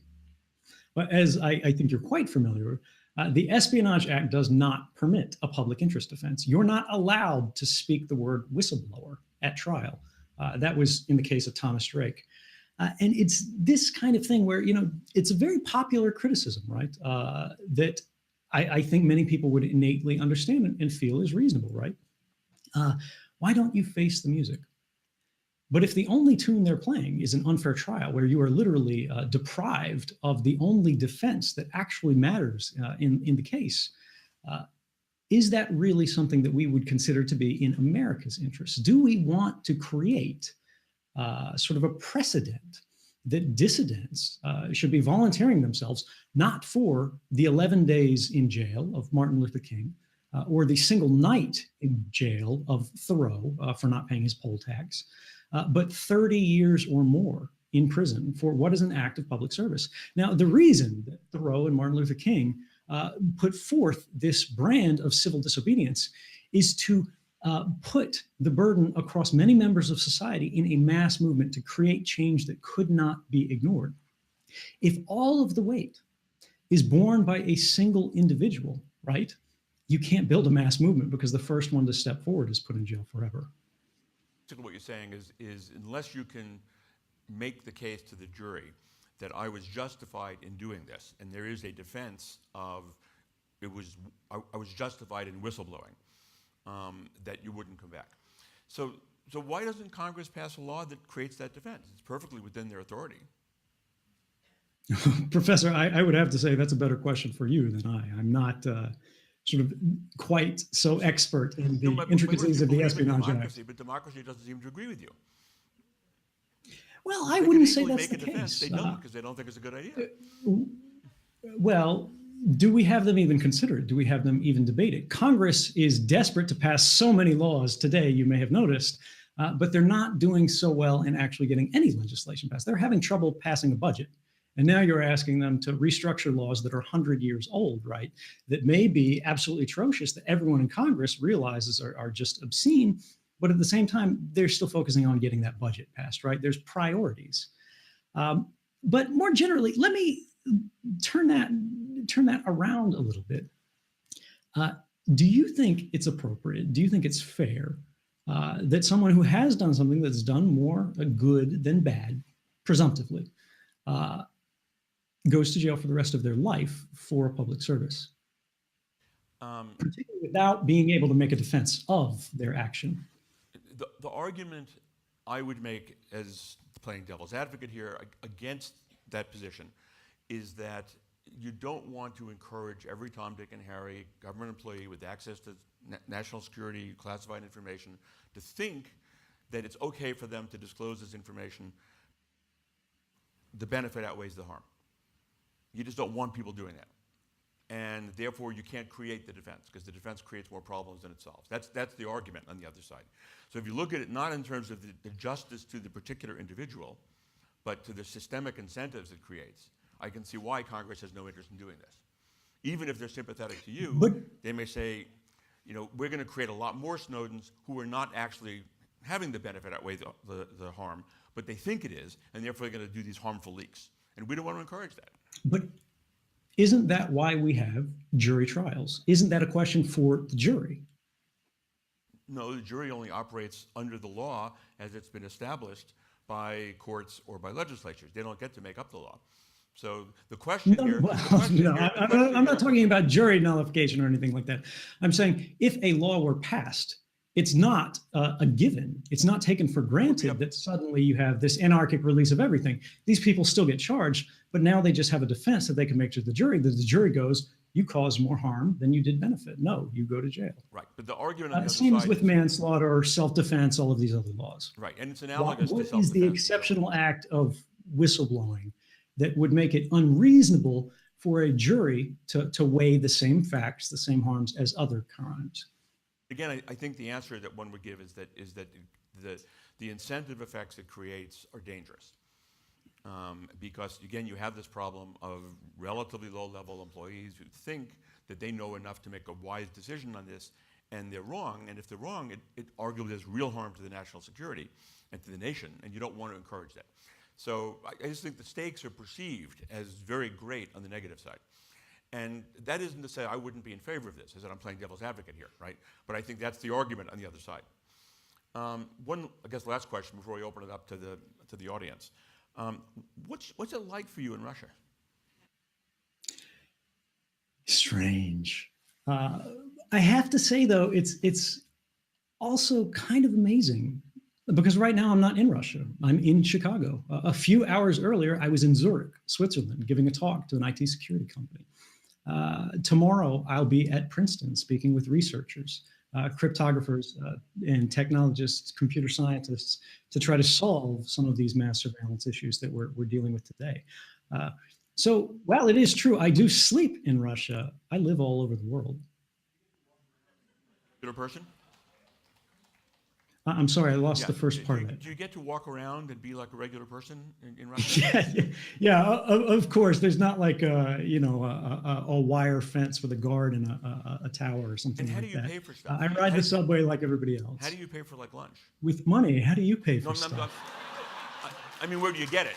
But as I think you're quite familiar with, the Espionage Act does not permit a public interest defense. You're not allowed to speak the word whistleblower at trial. That was in the case of Thomas Drake. And it's this kind of thing where, you know, it's a very popular criticism, right? That I think many people would innately understand and feel is reasonable, right? Why don't you face the music? But if the only tune they're playing is an unfair trial where you are literally deprived of the only defense that actually matters in the case, is that really something that we would consider to be in America's interest? Do we want to create sort of a precedent that dissidents should be volunteering themselves, not for the 11 days in jail of Martin Luther King, or the single night in jail of Thoreau for not paying his poll tax, but 30 years or more in prison for what is an act of public service. Now, the reason that Thoreau and Martin Luther King put forth this brand of civil disobedience is to put the burden across many members of society in a mass movement to create change that could not be ignored. If all of the weight is borne by a single individual, right, you can't build a mass movement because the first one to step forward is put in jail forever. What you're saying is unless you can make the case to the jury that I was justified in doing this, and there is a defense of I was justified in whistleblowing, that you wouldn't come back. So why doesn't Congress pass a law that creates that defense? It's perfectly within their authority. Professor, I would have to say that's a better question for you than I. I'm not sort of quite so expert in the intricacies of the Espionage Act. But democracy doesn't seem to agree with you. Well, I wouldn't say that's the defense. case. They don't, because they don't think it's a good idea. Well, do we have them even consider it? Do we have them even debate it? Congress is desperate to pass so many laws today, you may have noticed, but they're not doing so well in actually getting any legislation passed. They're having trouble passing a budget. And now you're asking them to restructure laws that are 100 years old, right? That may be absolutely atrocious, that everyone in Congress realizes are just obscene. But at the same time, they're still focusing on getting that budget passed, right? There's priorities. But more generally, let me turn that around a little bit. Do you think it's appropriate? Do you think it's fair that someone who has done something that's done more good than bad, presumptively, goes to jail for the rest of their life for public service, particularly without being able to make a defense of their action? The argument I would make as playing devil's advocate here against that position is that you don't want to encourage every Tom, Dick, and Harry government employee with access to national security classified information to think that it's okay for them to disclose this information. The benefit outweighs the harm. You just don't want people doing that. And therefore, you can't create the defense, because the defense creates more problems than it solves. That's the argument on the other side. So if you look at it not in terms of the justice to the particular individual, but to the systemic incentives it creates, I can see why Congress has no interest in doing this. Even if they're sympathetic to you, they may say, we're going to create a lot more Snowdens who are not actually having the benefit outweigh the harm, but they think it is, and therefore they're going to do these harmful leaks. And we don't want to encourage that. But isn't that why we have jury trials? Isn't that a question for the jury? No, the jury only operates under the law as it's been established by courts or by legislatures. They don't get to make up the law. So the question here... I'm not talking about jury nullification or anything like that. I'm saying if a law were passed, it's not a given. It's not taken for granted that suddenly you have this anarchic release of everything. These people still get charged, but now they just have a defense that they can make to the jury, that the jury goes, you caused more harm than you did benefit. No, you go to jail. Right, but the argument on the other same side as with manslaughter, self-defense, all of these other laws. Right, and it's analogous to What self-defense. is the exceptional act of whistleblowing that would make it unreasonable for a jury to weigh the same facts, the same harms as other crimes? Again, I think the answer that one would give is that the incentive effects it creates are dangerous. Because, again, you have this problem of relatively low-level employees who think that they know enough to make a wise decision on this, and they're wrong. And if they're wrong, it arguably does real harm to the national security and to the nation, and you don't want to encourage that. So I just think the stakes are perceived as very great on the negative side. And that isn't to say I wouldn't be in favor of this, as that I'm playing devil's advocate here, right? But I think that's the argument on the other side. One, I guess, last question before we open it up to the audience. What's it like for you in Russia? Strange. I have to say, though, it's also kind of amazing, because right now I'm not in Russia. I'm in Chicago. A few hours earlier, I was in Zurich, Switzerland, giving a talk to an IT security company. Tomorrow, I'll be at Princeton speaking with researchers, cryptographers, and technologists, computer scientists, to try to solve some of these mass surveillance issues that we're dealing with today. So while it is true, I do sleep in Russia, I live all over the world. You're a person? I'm sorry, I lost Yeah. the first part of Do it. you get to walk around and be like a regular person in Russia? Yeah, of course. There's not like a wire fence with a guard and a tower or something And how like do you that. pay for stuff? I ride the subway like everybody else. How do you pay for like lunch? With money. How do you pay for No, stuff? I mean, where do you get it?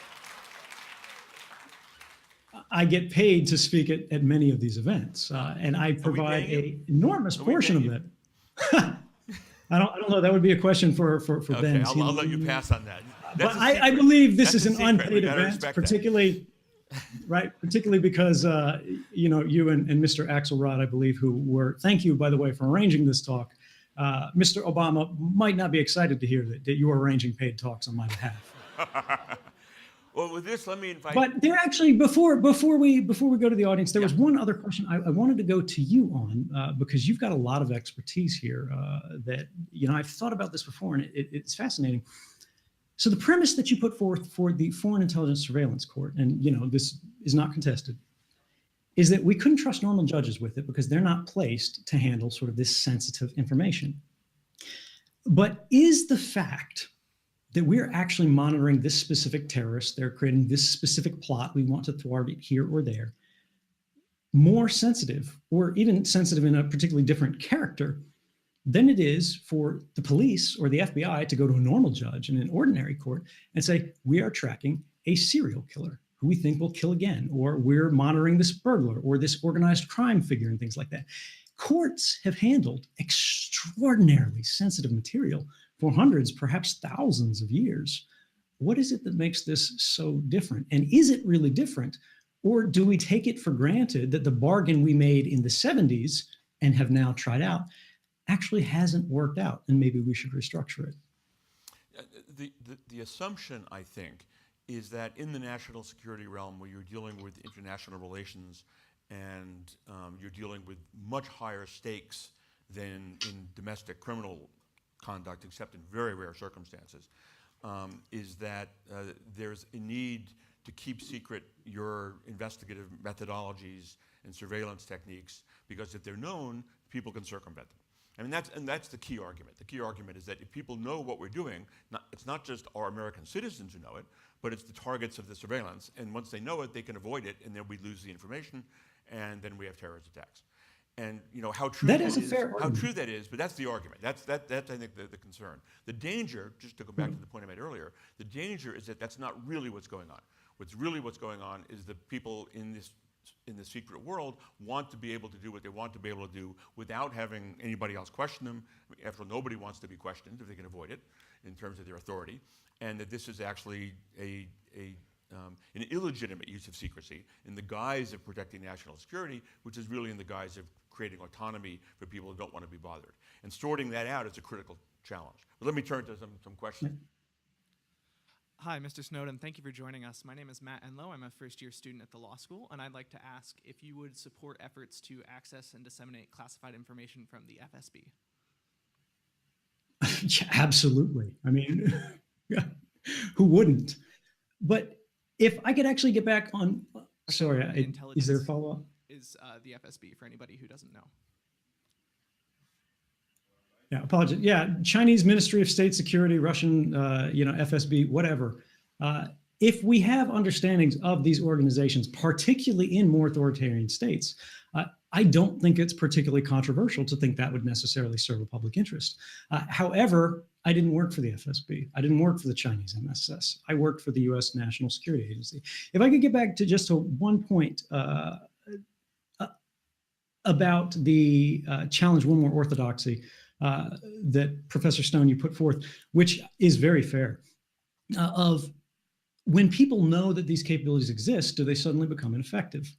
I get paid to speak at many of these events, and I provide paying an enormous we portion of paying it. I don't know. That would be a question for Okay, Ben. I'll let you pass on that. But That's a I secret. believe this That's is a an secret. We unpaid gotta event, respect that. particularly, right? Particularly because you and Mr. Axelrod, I believe, who were. Thank you, by the way, for arranging this talk. Mr. Obama might not be excited to hear that you are arranging paid talks on my behalf. Well, with this, let me invite. But there actually, before we go to the audience, there was one other question I wanted to go to you on because you've got a lot of expertise here. That I've thought about this before, and it's fascinating. So the premise that you put forth for the Foreign Intelligence Surveillance Court, and this is not contested, is that we couldn't trust normal judges with it because they're not placed to handle sort of this sensitive information. But is the fact that we're actually monitoring this specific terrorist, they're creating this specific plot, we want to thwart it here or there, more sensitive, or even sensitive in a particularly different character, than it is for the police or the FBI to go to a normal judge in an ordinary court and say, we are tracking a serial killer who we think will kill again, or we're monitoring this burglar or this organized crime figure and things like that. Courts have handled extraordinarily sensitive material for hundreds, perhaps thousands of years. What is it that makes this so different? And is it really different? Or do we take it for granted that the bargain we made in the 70s and have now tried out actually hasn't worked out, and maybe we should restructure it? The assumption, I think, is that in the national security realm, where you're dealing with international relations and you're dealing with much higher stakes than in domestic criminal conduct, except in very rare circumstances, is that there's a need to keep secret your investigative methodologies and surveillance techniques, because if they're known, people can circumvent them. I mean, that's the key argument. The key argument is that if people know what we're doing, it's not just our American citizens who know it, but it's the targets of the surveillance. And once they know it, they can avoid it, and then we lose the information, and then we have terrorist attacks. And how true that is a fair how true that is, but that's the argument. That's I think the concern. The danger, just to go back to the point I made earlier, the danger is that that's not really what's going on. What's going on is the people in the secret world want to be able to do what they want to be able to do without having anybody else question them. I mean, after all, nobody wants to be questioned if they can avoid it in terms of their authority, and that this is actually an illegitimate use of secrecy in the guise of protecting national security, which is really in the guise of creating autonomy for people who don't want to be bothered. And sorting that out is a critical challenge. But let me turn to some questions. Hi, Mr. Snowden. Thank you for joining us. My name is Matt Enlow. I'm a first-year student at the law school, and I'd like to ask if you would support efforts to access and disseminate classified information from the FSB. Yeah, absolutely. I mean, who wouldn't? But if I could actually get back on, sorry, is there a follow-up? Is the FSB, for anybody who doesn't know. Yeah, apologies. Yeah, Chinese Ministry of State Security, Russian, FSB, whatever. If we have understandings of these organizations, particularly in more authoritarian states, I don't think it's particularly controversial to think that would necessarily serve a public interest. However, I didn't work for the FSB. I didn't work for the Chinese MSS. I worked for the U.S. National Security Agency. If I could get back to just one point about the challenge one more orthodoxy that Professor Stone, you put forth, which is very fair, of when people know that these capabilities exist, do they suddenly become ineffective?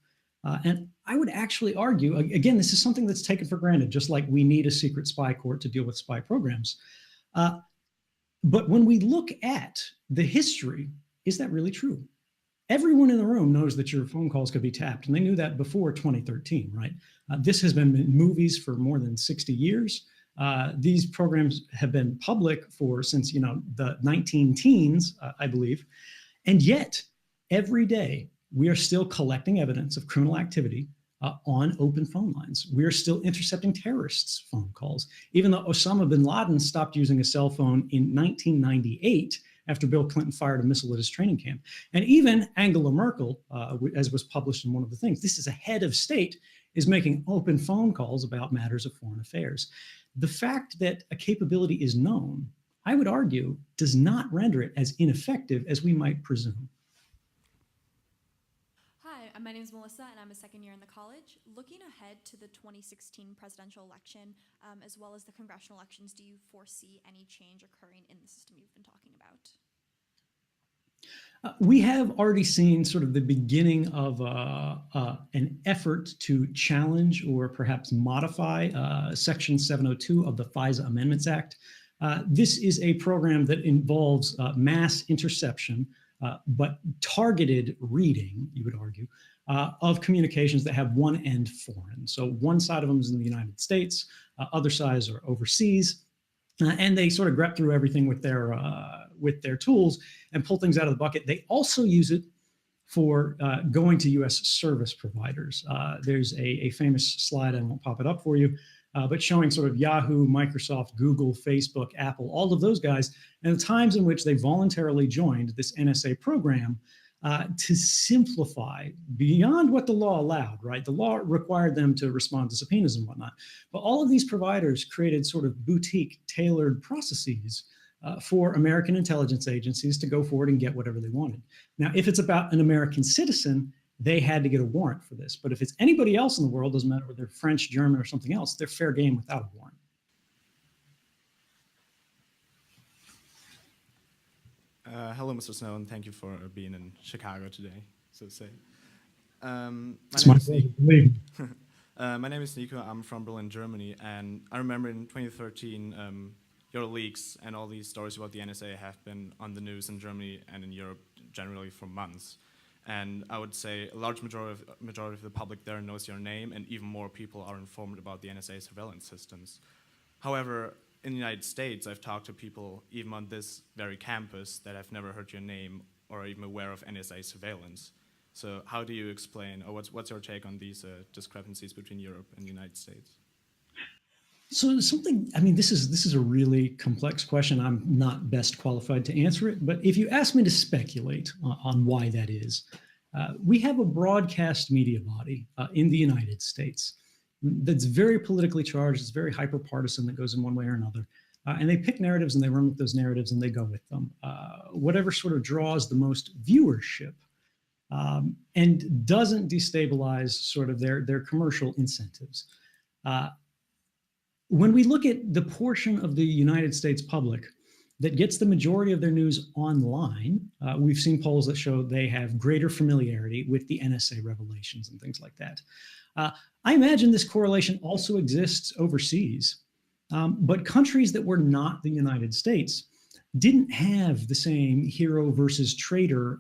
And I would actually argue, again, this is something that's taken for granted, just like we need a secret spy court to deal with spy programs. But when we look at the history, is that really true? Everyone in the room knows that your phone calls could be tapped, and they knew that before 2013, right? This has been in movies for more than 60 years. These programs have been public since the 19-teens, I believe. And yet, every day, we are still collecting evidence of criminal activity on open phone lines. We're still intercepting terrorists' phone calls, even though Osama bin Laden stopped using a cell phone in 1998 after Bill Clinton fired a missile at his training camp. And even Angela Merkel, as was published in one of the things, this is a head of state, is making open phone calls about matters of foreign affairs. The fact that a capability is known, I would argue, does not render it as ineffective as we might presume. Hi, my name is Melissa, and I'm a second year in the college. Looking ahead to the 2016 presidential election, as well as the congressional elections, do you foresee any change occurring in the system you've been talking about? We have already seen sort of the beginning of an effort to challenge or perhaps modify Section 702 of the FISA Amendments Act. This is a program that involves mass interception, but targeted reading, you would argue, of communications that have one end foreign. So one side of them is in the United States, other sides are overseas, and they sort of grep through everything with their tools and pull things out of the bucket. They also use it for going to U.S. service providers. There's a famous slide, I won't pop it up for you, but showing sort of Yahoo, Microsoft, Google, Facebook, Apple, all of those guys, and the times in which they voluntarily joined this NSA program to simplify beyond what the law allowed, right? The law required them to respond to subpoenas and whatnot. But all of these providers created sort of boutique tailored processes for American intelligence agencies to go forward and get whatever they wanted. Now, if it's about an American citizen, they had to get a warrant for this. But if it's anybody else in the world, doesn't matter whether they're French, German, or something else, they're fair game without a warrant. Hello, Mr. Snowden. Thank you for being in Chicago today, so to say. My name is Nico. I'm from Berlin, Germany, and I remember in 2013, your leaks and all these stories about the NSA have been on the news in Germany and in Europe generally for months. And I would say a large majority of the public there knows your name, and even more people are informed about the NSA surveillance systems. However, in the United States, I've talked to people, even on this very campus, that have never heard your name or are even aware of NSA surveillance. So how do you explain, or what's your take on these discrepancies between Europe and the United States? So something, I mean, this is a really complex question. I'm not best qualified to answer it, but if you ask me to speculate on why that is, we have a broadcast media body in the United States that's very politically charged, it's very hyper-partisan, that goes in one way or another. And they pick narratives and they run with those narratives and they go with them. Whatever sort of draws the most viewership and doesn't destabilize sort of their commercial incentives. When we look at the portion of the United States public that gets the majority of their news online, we've seen polls that show they have greater familiarity with the NSA revelations and things like that. I imagine this correlation also exists overseas, but countries that were not the United States didn't have the same hero versus traitor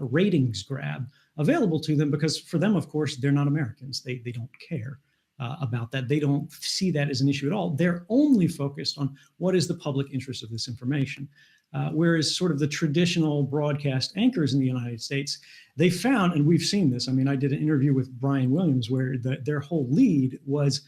ratings grab available to them, because for them, of course, they're not Americans. They don't care about that. They don't see that as an issue at all. They're only focused on what is the public interest of this information. Whereas sort of the traditional broadcast anchors in the United States, they found, and we've seen this, I mean, I did an interview with Brian Williams where their whole lead was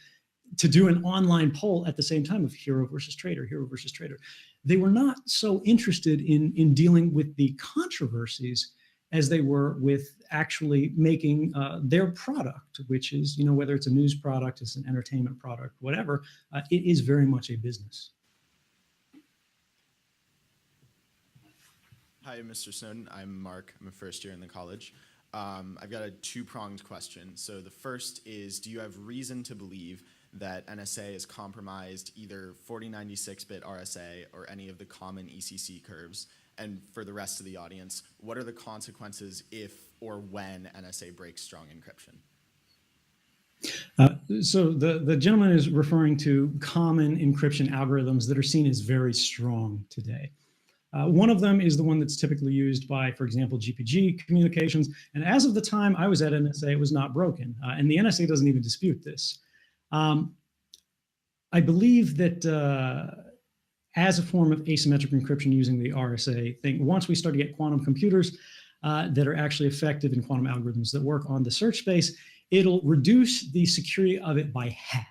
to do an online poll at the same time of hero versus traitor, hero versus traitor. They were not so interested in dealing with the controversies as they were with actually making their product, which is, you know, whether it's a news product, it's an entertainment product, whatever, it is very much a business. Hi, Mr. Snowden. I'm Mark. I'm a first year in the college. I've got a two-pronged question. So the first is, do you have reason to believe that NSA has compromised either 4096-bit RSA or any of the common ECC curves? And for the rest of the audience, what are the consequences if or when NSA breaks strong encryption? So the gentleman is referring to common encryption algorithms that are seen as very strong today. One of them is the one that's typically used by, for example, GPG communications. And as of the time I was at NSA, it was not broken. And the NSA doesn't even dispute this. I believe that as a form of asymmetric encryption using the RSA thing, once we start to get quantum computers, that are actually effective in quantum algorithms that work on the search space, it'll reduce the security of it by half.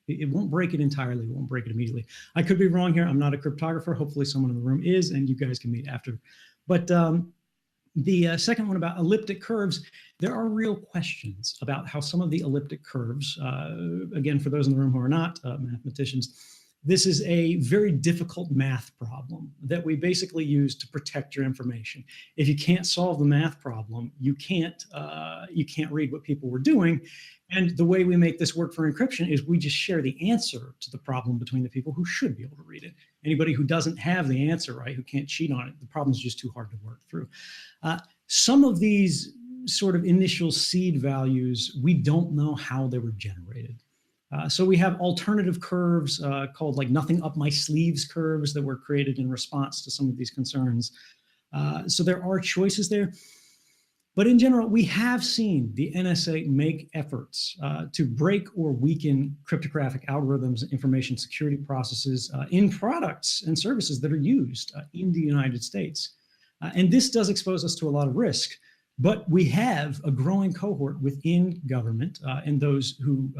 It won't break it entirely. It won't break it immediately. I could be wrong here. I'm not a cryptographer. Hopefully someone in the room is, and you guys can meet after. But the second one about elliptic curves, there are real questions about how some of the elliptic curves, again, for those in the room who are not mathematicians, this is a very difficult math problem that we basically use to protect your information. If you can't solve the math problem, you can't read what people were doing. And the way we make this work for encryption is we just share the answer to the problem between the people who should be able to read it. Anybody who doesn't have the answer, right, who can't cheat on it, the problem's just too hard to work through. Some of these sort of initial seed values, we don't know how they were generated. So we have alternative curves called like nothing up my sleeves curves that were created in response to some of these concerns. So there are choices there. But in general, we have seen the NSA make efforts to break or weaken cryptographic algorithms and information security processes in products and services that are used in the United States. And this does expose us to a lot of risk. But we have a growing cohort within government and those who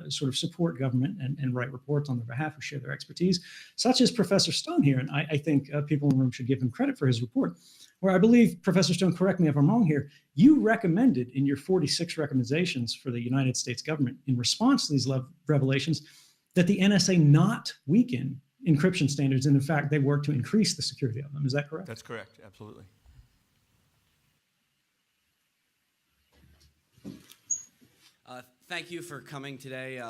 sort of support government and write reports on their behalf or share their expertise, such as Professor Stone here. And I think people in the room should give him credit for his report, where I believe, Professor Stone, correct me if I'm wrong here, you recommended in your 46 recommendations for the United States government in response to these revelations that the NSA not weaken encryption standards. And in fact, they work to increase the security of them. Is that correct? That's correct, absolutely. Thank you for coming today.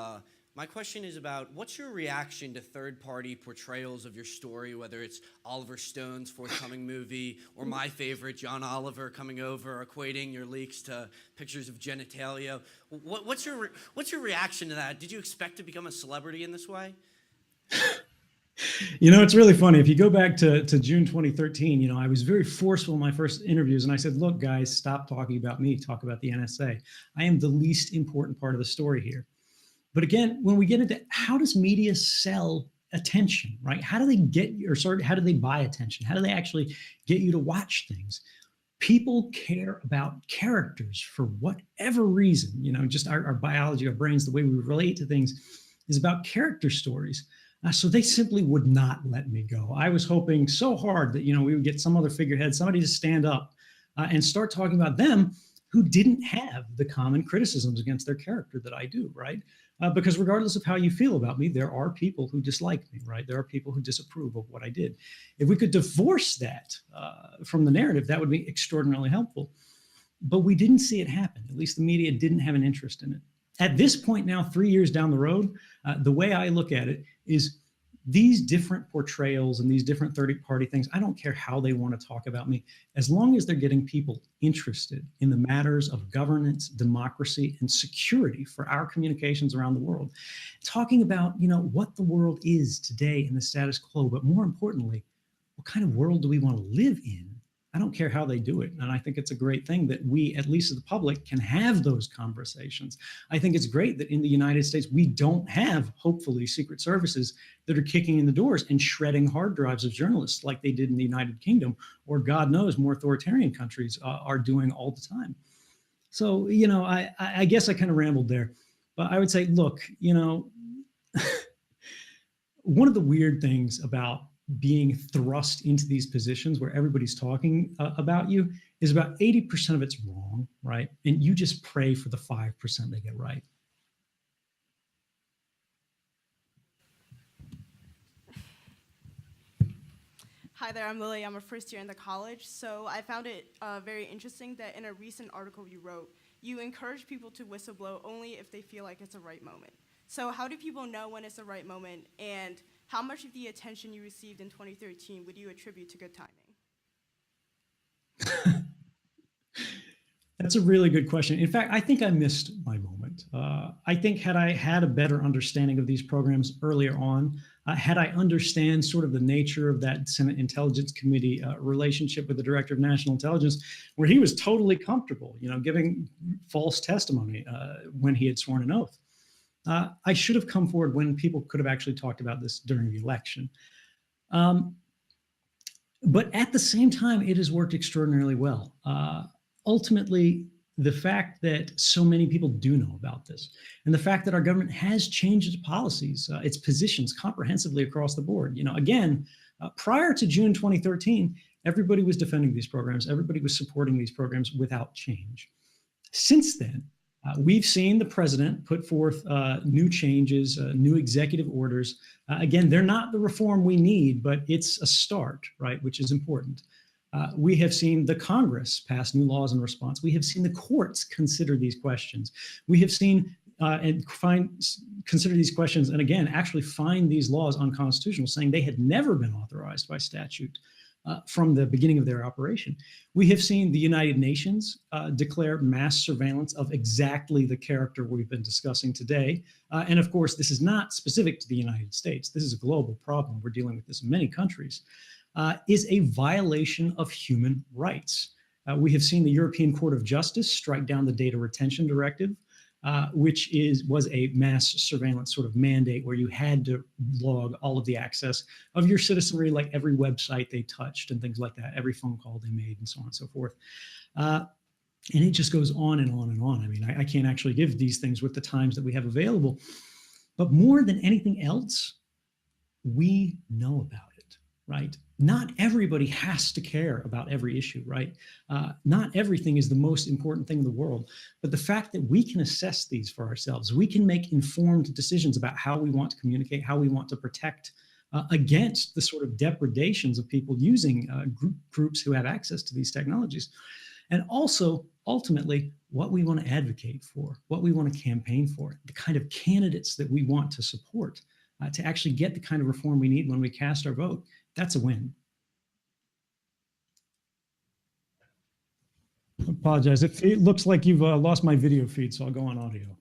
My question is about what's your reaction to third-party portrayals of your story, whether it's Oliver Stone's forthcoming movie or my favorite, John Oliver, coming over, equating your leaks to pictures of genitalia. What's your reaction to that? Did you expect to become a celebrity in this way? You know, it's really funny. If you go back to June 2013, you know, I was very forceful in my first interviews. And I said, look, guys, stop talking about me. Talk about the NSA. I am the least important part of the story here. But again, when we get into how does media sell attention, right? How do they get you, or sorry, how do they buy attention? How do they actually get you to watch things? People care about characters for whatever reason. You know, just our biology, our brains, the way we relate to things is about character stories. So they simply would not let me go. I was hoping so hard that, you know, we would get some other figurehead, somebody to stand up and start talking about them who didn't have the common criticisms against their character that I do, right? Because regardless of how you feel about me, there are people who dislike me, right? There are people who disapprove of what I did. If we could divorce that from the narrative, that would be extraordinarily helpful. But we didn't see it happen. At least the media didn't have an interest in it. At this point now, 3 years down the road, the way I look at it is these different portrayals and these different third-party things, I don't care how they want to talk about me, as long as they're getting people interested in the matters of governance, democracy, and security for our communications around the world. Talking about, you know, what the world is today in the status quo, but more importantly, what kind of world do we want to live in? I don't care how they do it. And I think it's a great thing that we, at least as the public, can have those conversations. I think it's great that in the United States, we don't have, hopefully, secret services that are kicking in the doors and shredding hard drives of journalists like they did in the United Kingdom, or God knows, more authoritarian countries are doing all the time. So, you know, I guess I kind of rambled there, but I would say, look, you know, one of the weird things about being thrust into these positions where everybody's talking about you is about 80% of it's wrong, right? And you just pray for the 5% they get right. Hi there, I'm Lily. I'm a first year in the college. So I found it very interesting that in a recent article you wrote, you encourage people to whistleblow only if they feel like it's a right moment. So how do people know when it's the right moment, and how much of the attention you received in 2013 would you attribute to good timing? That's a really good question. In fact, I think I missed my moment. I think had I had a better understanding of these programs earlier on, had I understand sort of the nature of that Senate Intelligence Committee relationship with the Director of National Intelligence, where he was totally comfortable, you know, giving false testimony when he had sworn an oath. I should have come forward when people could have actually talked about this during the election. But at the same time, it has worked extraordinarily well. Ultimately, the fact that so many people do know about this, and the fact that our government has changed its policies, its positions comprehensively across the board. Again, prior to June 2013, everybody was defending these programs, everybody was supporting these programs without change. Since then, we've seen the president put forth new changes, new executive orders. Again, they're not the reform we need, but it's a start, right, which is important. We have seen the Congress pass new laws in response. We have seen the courts consider these questions. We have seen consider these questions and, again, actually find these laws unconstitutional, saying they had never been authorized by statute from the beginning of their operation. We have seen the United Nations declare mass surveillance of exactly the character we've been discussing today. And of course, this is not specific to the United States. This is a global problem. We're dealing with this in many countries. Is a violation of human rights. We have seen the European Court of Justice strike down the Data Retention Directive, which was a mass surveillance sort of mandate where you had to log all of the access of your citizenry, like every website they touched and things like that, every phone call they made and so on and so forth. And it just goes on and on and on. I mean, I can't actually give these things with the times that we have available. But more than anything else, we know about it, right? Not everybody has to care about every issue, right? Not everything is the most important thing in the world, but the fact that we can assess these for ourselves, we can make informed decisions about how we want to communicate, how we want to protect against the sort of depredations of people using groups who have access to these technologies. And also, ultimately, what we want to advocate for, what we want to campaign for, the kind of candidates that we want to support to actually get the kind of reform we need when we cast our vote. That's a win. I apologize. It looks like you've lost my video feed, so I'll go on audio. Okay.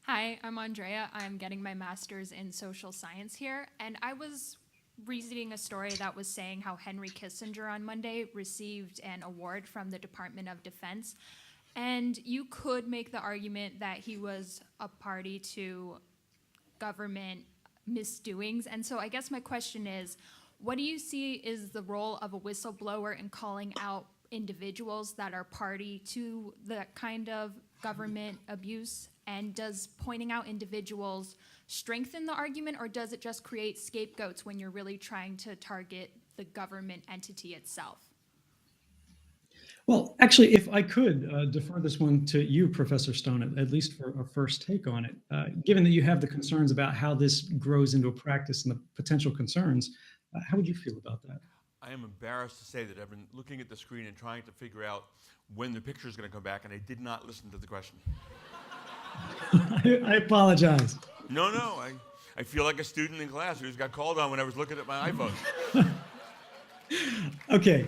Hi, I'm Andrea. I'm getting my master's in social science here, and I was reading a story that was saying how Henry Kissinger on Monday received an award from the Department of Defense, and you could make the argument that he was a party to government misdoings. And so I guess my question is, what do you see is the role of a whistleblower in calling out individuals that are party to that kind of government abuse? And does pointing out individuals strengthen the argument, or does it just create scapegoats when you're really trying to target the government entity itself? Well, actually, if I could defer this one to you, Professor Stone, at least for a first take on it, given that you have the concerns about how this grows into a practice and the potential concerns, how would you feel about that? I am embarrassed to say that I've been looking at the screen and trying to figure out when the picture is going to come back, and I did not listen to the question. I apologize. No, I feel like a student in class who just got called on when I was looking at my iPhone. Okay.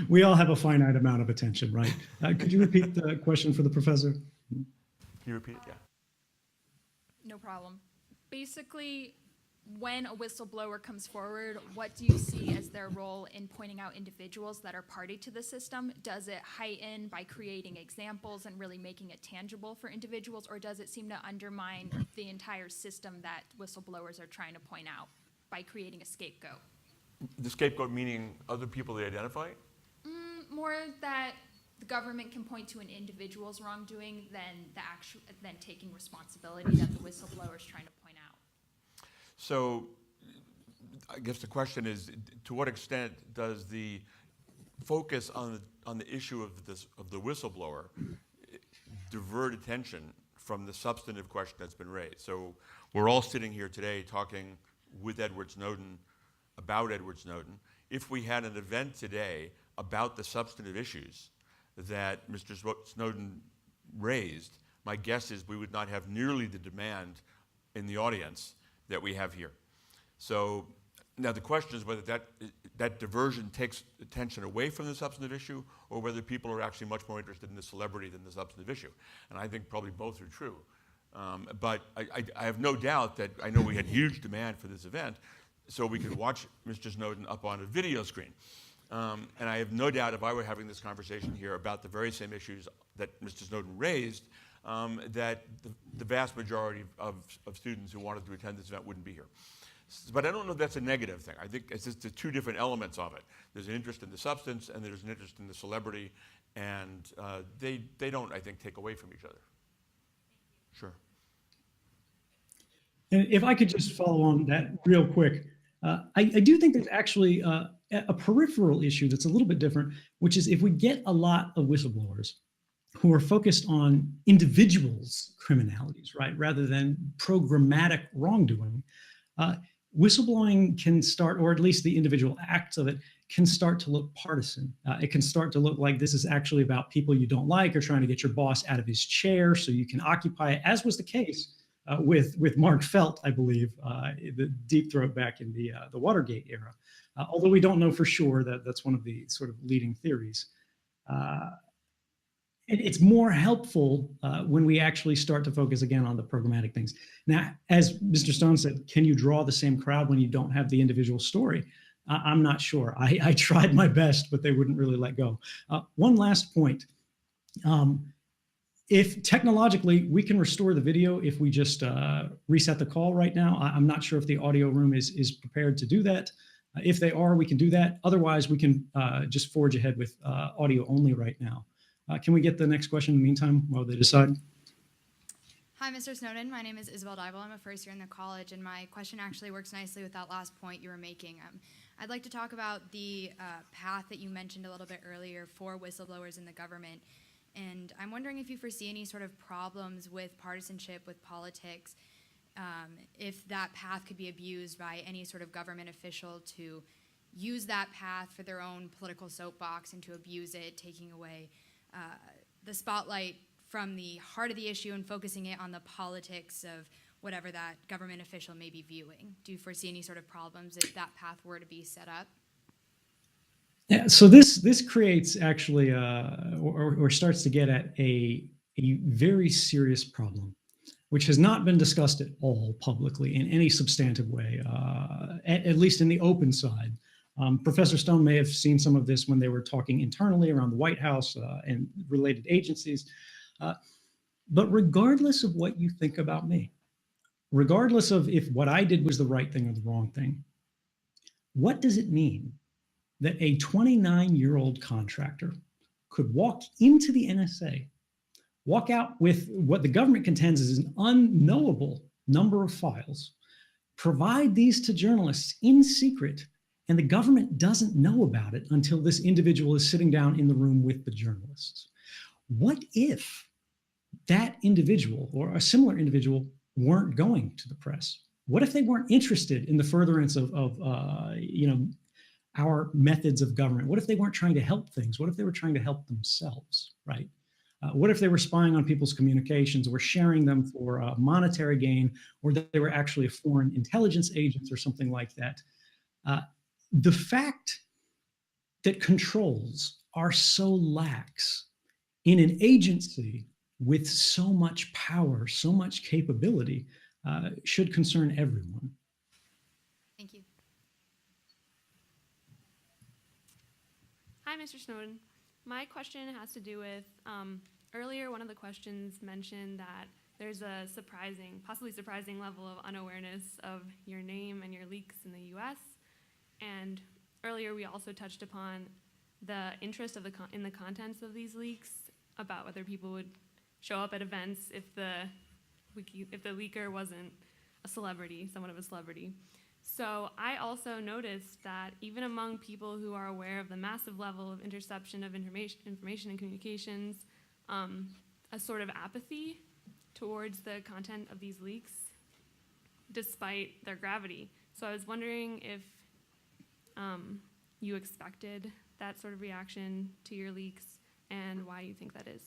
We all have a finite amount of attention, right? Could you repeat the question for the professor? Can you repeat it? Yeah. No problem. Basically, when a whistleblower comes forward, what do you see as their role in pointing out individuals that are party to the system? Does it heighten by creating examples and really making it tangible for individuals, or does it seem to undermine the entire system that whistleblowers are trying to point out by creating a scapegoat? The scapegoat meaning other people they identify? More that the government can point to an individual's wrongdoing than taking responsibility that the whistleblower is trying to point out. So I guess the question is, to what extent does the focus on the issue of the whistleblower divert attention from the substantive question that's been raised? So we're all sitting here today talking with Edward Snowden about Edward Snowden. If we had an event today about the substantive issues that Mr. Snowden raised, my guess is we would not have nearly the demand in the audience that we have here. So now the question is whether that diversion takes attention away from the substantive issue, or whether people are actually much more interested in the celebrity than the substantive issue. And I think probably both are true. But I have no doubt that I know we had huge demand for this event, so we could watch Mr. Snowden up on a video screen. And I have no doubt if I were having this conversation here about the very same issues that Mr. Snowden raised, that the vast majority of students who wanted to attend this event wouldn't be here. But I don't know if that's a negative thing. I think it's just the two different elements of it. There's an interest in the substance, and there's an interest in the celebrity, and they don't, I think, take away from each other. Sure. And if I could just follow on that real quick, I do think there's actually a peripheral issue that's a little bit different, which is if we get a lot of whistleblowers who are focused on individuals' criminalities, right, rather than programmatic wrongdoing, whistleblowing can start, or at least the individual acts of it, can start to look partisan. It can start to look like this is actually about people you don't like or trying to get your boss out of his chair so you can occupy it, as was the case with Mark Felt, I believe, the deep throat back in the Watergate era. Although we don't know for sure that that's one of the sort of leading theories. It's more helpful when we actually start to focus again on the programmatic things. Now, as Mr. Stone said, can you draw the same crowd when you don't have the individual story? I'm not sure. I tried my best, but they wouldn't really let go. One last point. If technologically we can restore the video if we just reset the call right now, I'm not sure if the audio room is prepared to do that. If they are, we can do that. Otherwise, we can just forge ahead with audio only right now. Can we get the next question in the meantime while they decide? Hi, Mr. Snowden. My name is Isabel Dybel. I'm a first year in the college, and my question actually works nicely with that last point you were making. I'd like to talk about the path that you mentioned a little bit earlier for whistleblowers in the government. And I'm wondering if you foresee any sort of problems with partisanship, with politics, if that path could be abused by any sort of government official to use that path for their own political soapbox and to abuse it, taking away the spotlight from the heart of the issue and focusing it on the politics of whatever that government official may be viewing. Do you foresee any sort of problems if that path were to be set up? Yeah, so this creates actually, or starts to get at a very serious problem, which has not been discussed at all publicly in any substantive way, at least in the open side. Professor Stone may have seen some of this when they were talking internally around the White House and related agencies. But regardless of what you think about me, regardless of if what I did was the right thing or the wrong thing, what does it mean that a 29-year-old contractor could walk into the NSA, walk out with what the government contends is an unknowable number of files, provide these to journalists in secret, and the government doesn't know about it until this individual is sitting down in the room with the journalists? What if that individual or a similar individual weren't going to the press? What if they weren't interested in the furtherance of our methods of government? What if they weren't trying to help things? What if they were trying to help themselves, right? What if they were spying on people's communications or sharing them for monetary gain, or that they were actually foreign intelligence agents or something like that? The fact that controls are so lax in an agency with so much power, so much capability, should concern everyone. Thank you. Hi, Mr. Snowden. My question has to do with, earlier one of the questions mentioned that there's a possibly surprising level of unawareness of your name and your leaks in the US. And earlier we also touched upon the interest of in the contents of these leaks, about whether people would show up at events if the leaker wasn't a celebrity, somewhat of a celebrity. So I also noticed that even among people who are aware of the massive level of interception of information and communications, a sort of apathy towards the content of these leaks, despite their gravity. So I was wondering if you expected that sort of reaction to your leaks and why you think that is.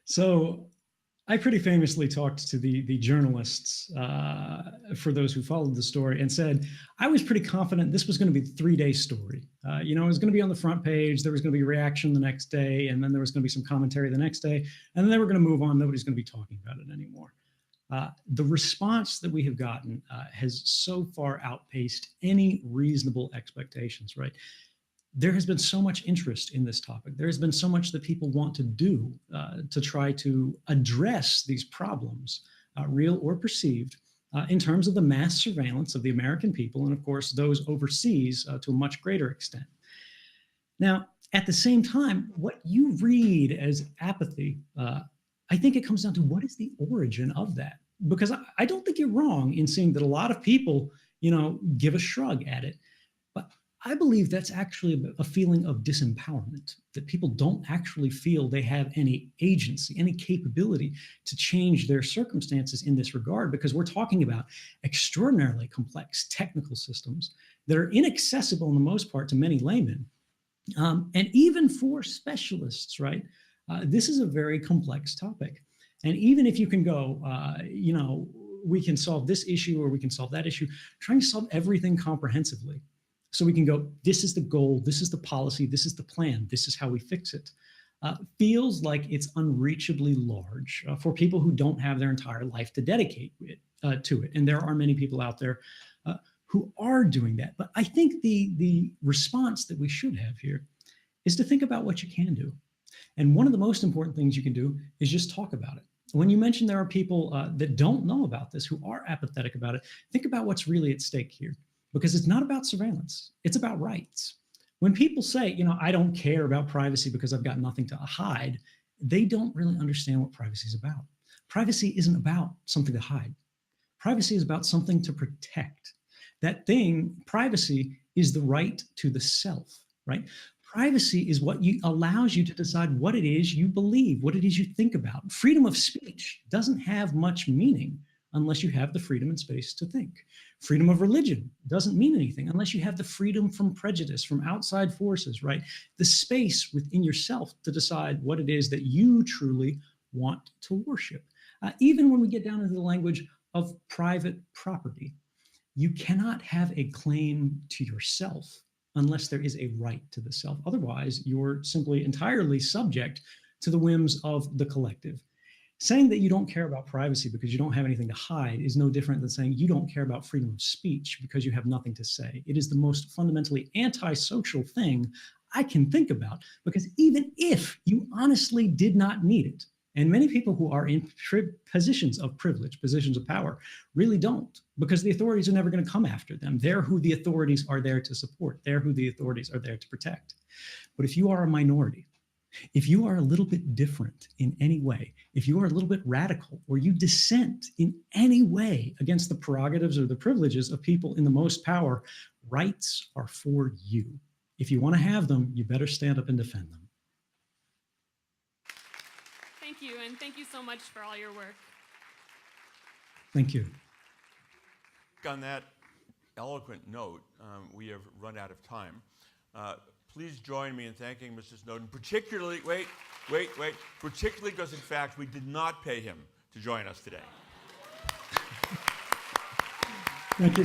So I pretty famously talked to the journalists, for those who followed the story, and said, I was pretty confident this was going to be a 3-day story. It was going to be on the front page, there was going to be reaction the next day, and then there was going to be some commentary the next day, and then they were going to move on. Nobody's going to be talking about it anymore. The response that we have gotten has so far outpaced any reasonable expectations, right? There has been so much interest in this topic. There has been so much that people want to do to try to address these problems, real or perceived, in terms of the mass surveillance of the American people, and of course, those overseas to a much greater extent. Now, at the same time, what you read as apathy, I think it comes down to what is the origin of that? Because I don't think you're wrong in seeing that a lot of people, give a shrug at it. But I believe that's actually a feeling of disempowerment, that people don't actually feel they have any agency, any capability to change their circumstances in this regard, because we're talking about extraordinarily complex technical systems that are inaccessible in the most part to many laymen. And even for specialists, right? This is a very complex topic. And even if you can go, we can solve this issue or we can solve that issue, trying to solve everything comprehensively. So we can go, this is the goal, this is the policy, this is the plan, this is how we fix it. Feels like it's unreachably large for people who don't have their entire life to dedicate to it. And there are many people out there who are doing that. But I think the response that we should have here is to think about what you can do. And one of the most important things you can do is just talk about it. When you mention there are people that don't know about this, who are apathetic about it, think about what's really at stake here. Because it's not about surveillance, it's about rights. When people say, I don't care about privacy because I've got nothing to hide, they don't really understand what privacy is about. Privacy isn't about something to hide. Privacy is about something to protect. That thing, privacy, is the right to the self, right? Privacy is what allows you to decide what it is you believe, what it is you think about. Freedom of speech doesn't have much meaning unless you have the freedom and space to think. Freedom of religion doesn't mean anything unless you have the freedom from prejudice, from outside forces, right? The space within yourself to decide what it is that you truly want to worship. Even when we get down into the language of private property, you cannot have a claim to yourself unless there is a right to the self. Otherwise, you're simply entirely subject to the whims of the collective. Saying that you don't care about privacy because you don't have anything to hide is no different than saying you don't care about freedom of speech because you have nothing to say. It is the most fundamentally antisocial thing I can think about, because even if you honestly did not need it, and many people who are in positions of privilege, positions of power, really don't, because the authorities are never going to come after them. They're who the authorities are there to support. They're who the authorities are there to protect. But if you are a minority, if you are a little bit different in any way, if you are a little bit radical, or you dissent in any way against the prerogatives or the privileges of people in the most power, rights are for you. If you want to have them, you better stand up and defend them. Thank you, and thank you so much for all your work. Thank you. On that eloquent note, we have run out of time. Please join me in thanking Mr. Snowden, particularly, particularly because, in fact, we did not pay him to join us today. Thank you.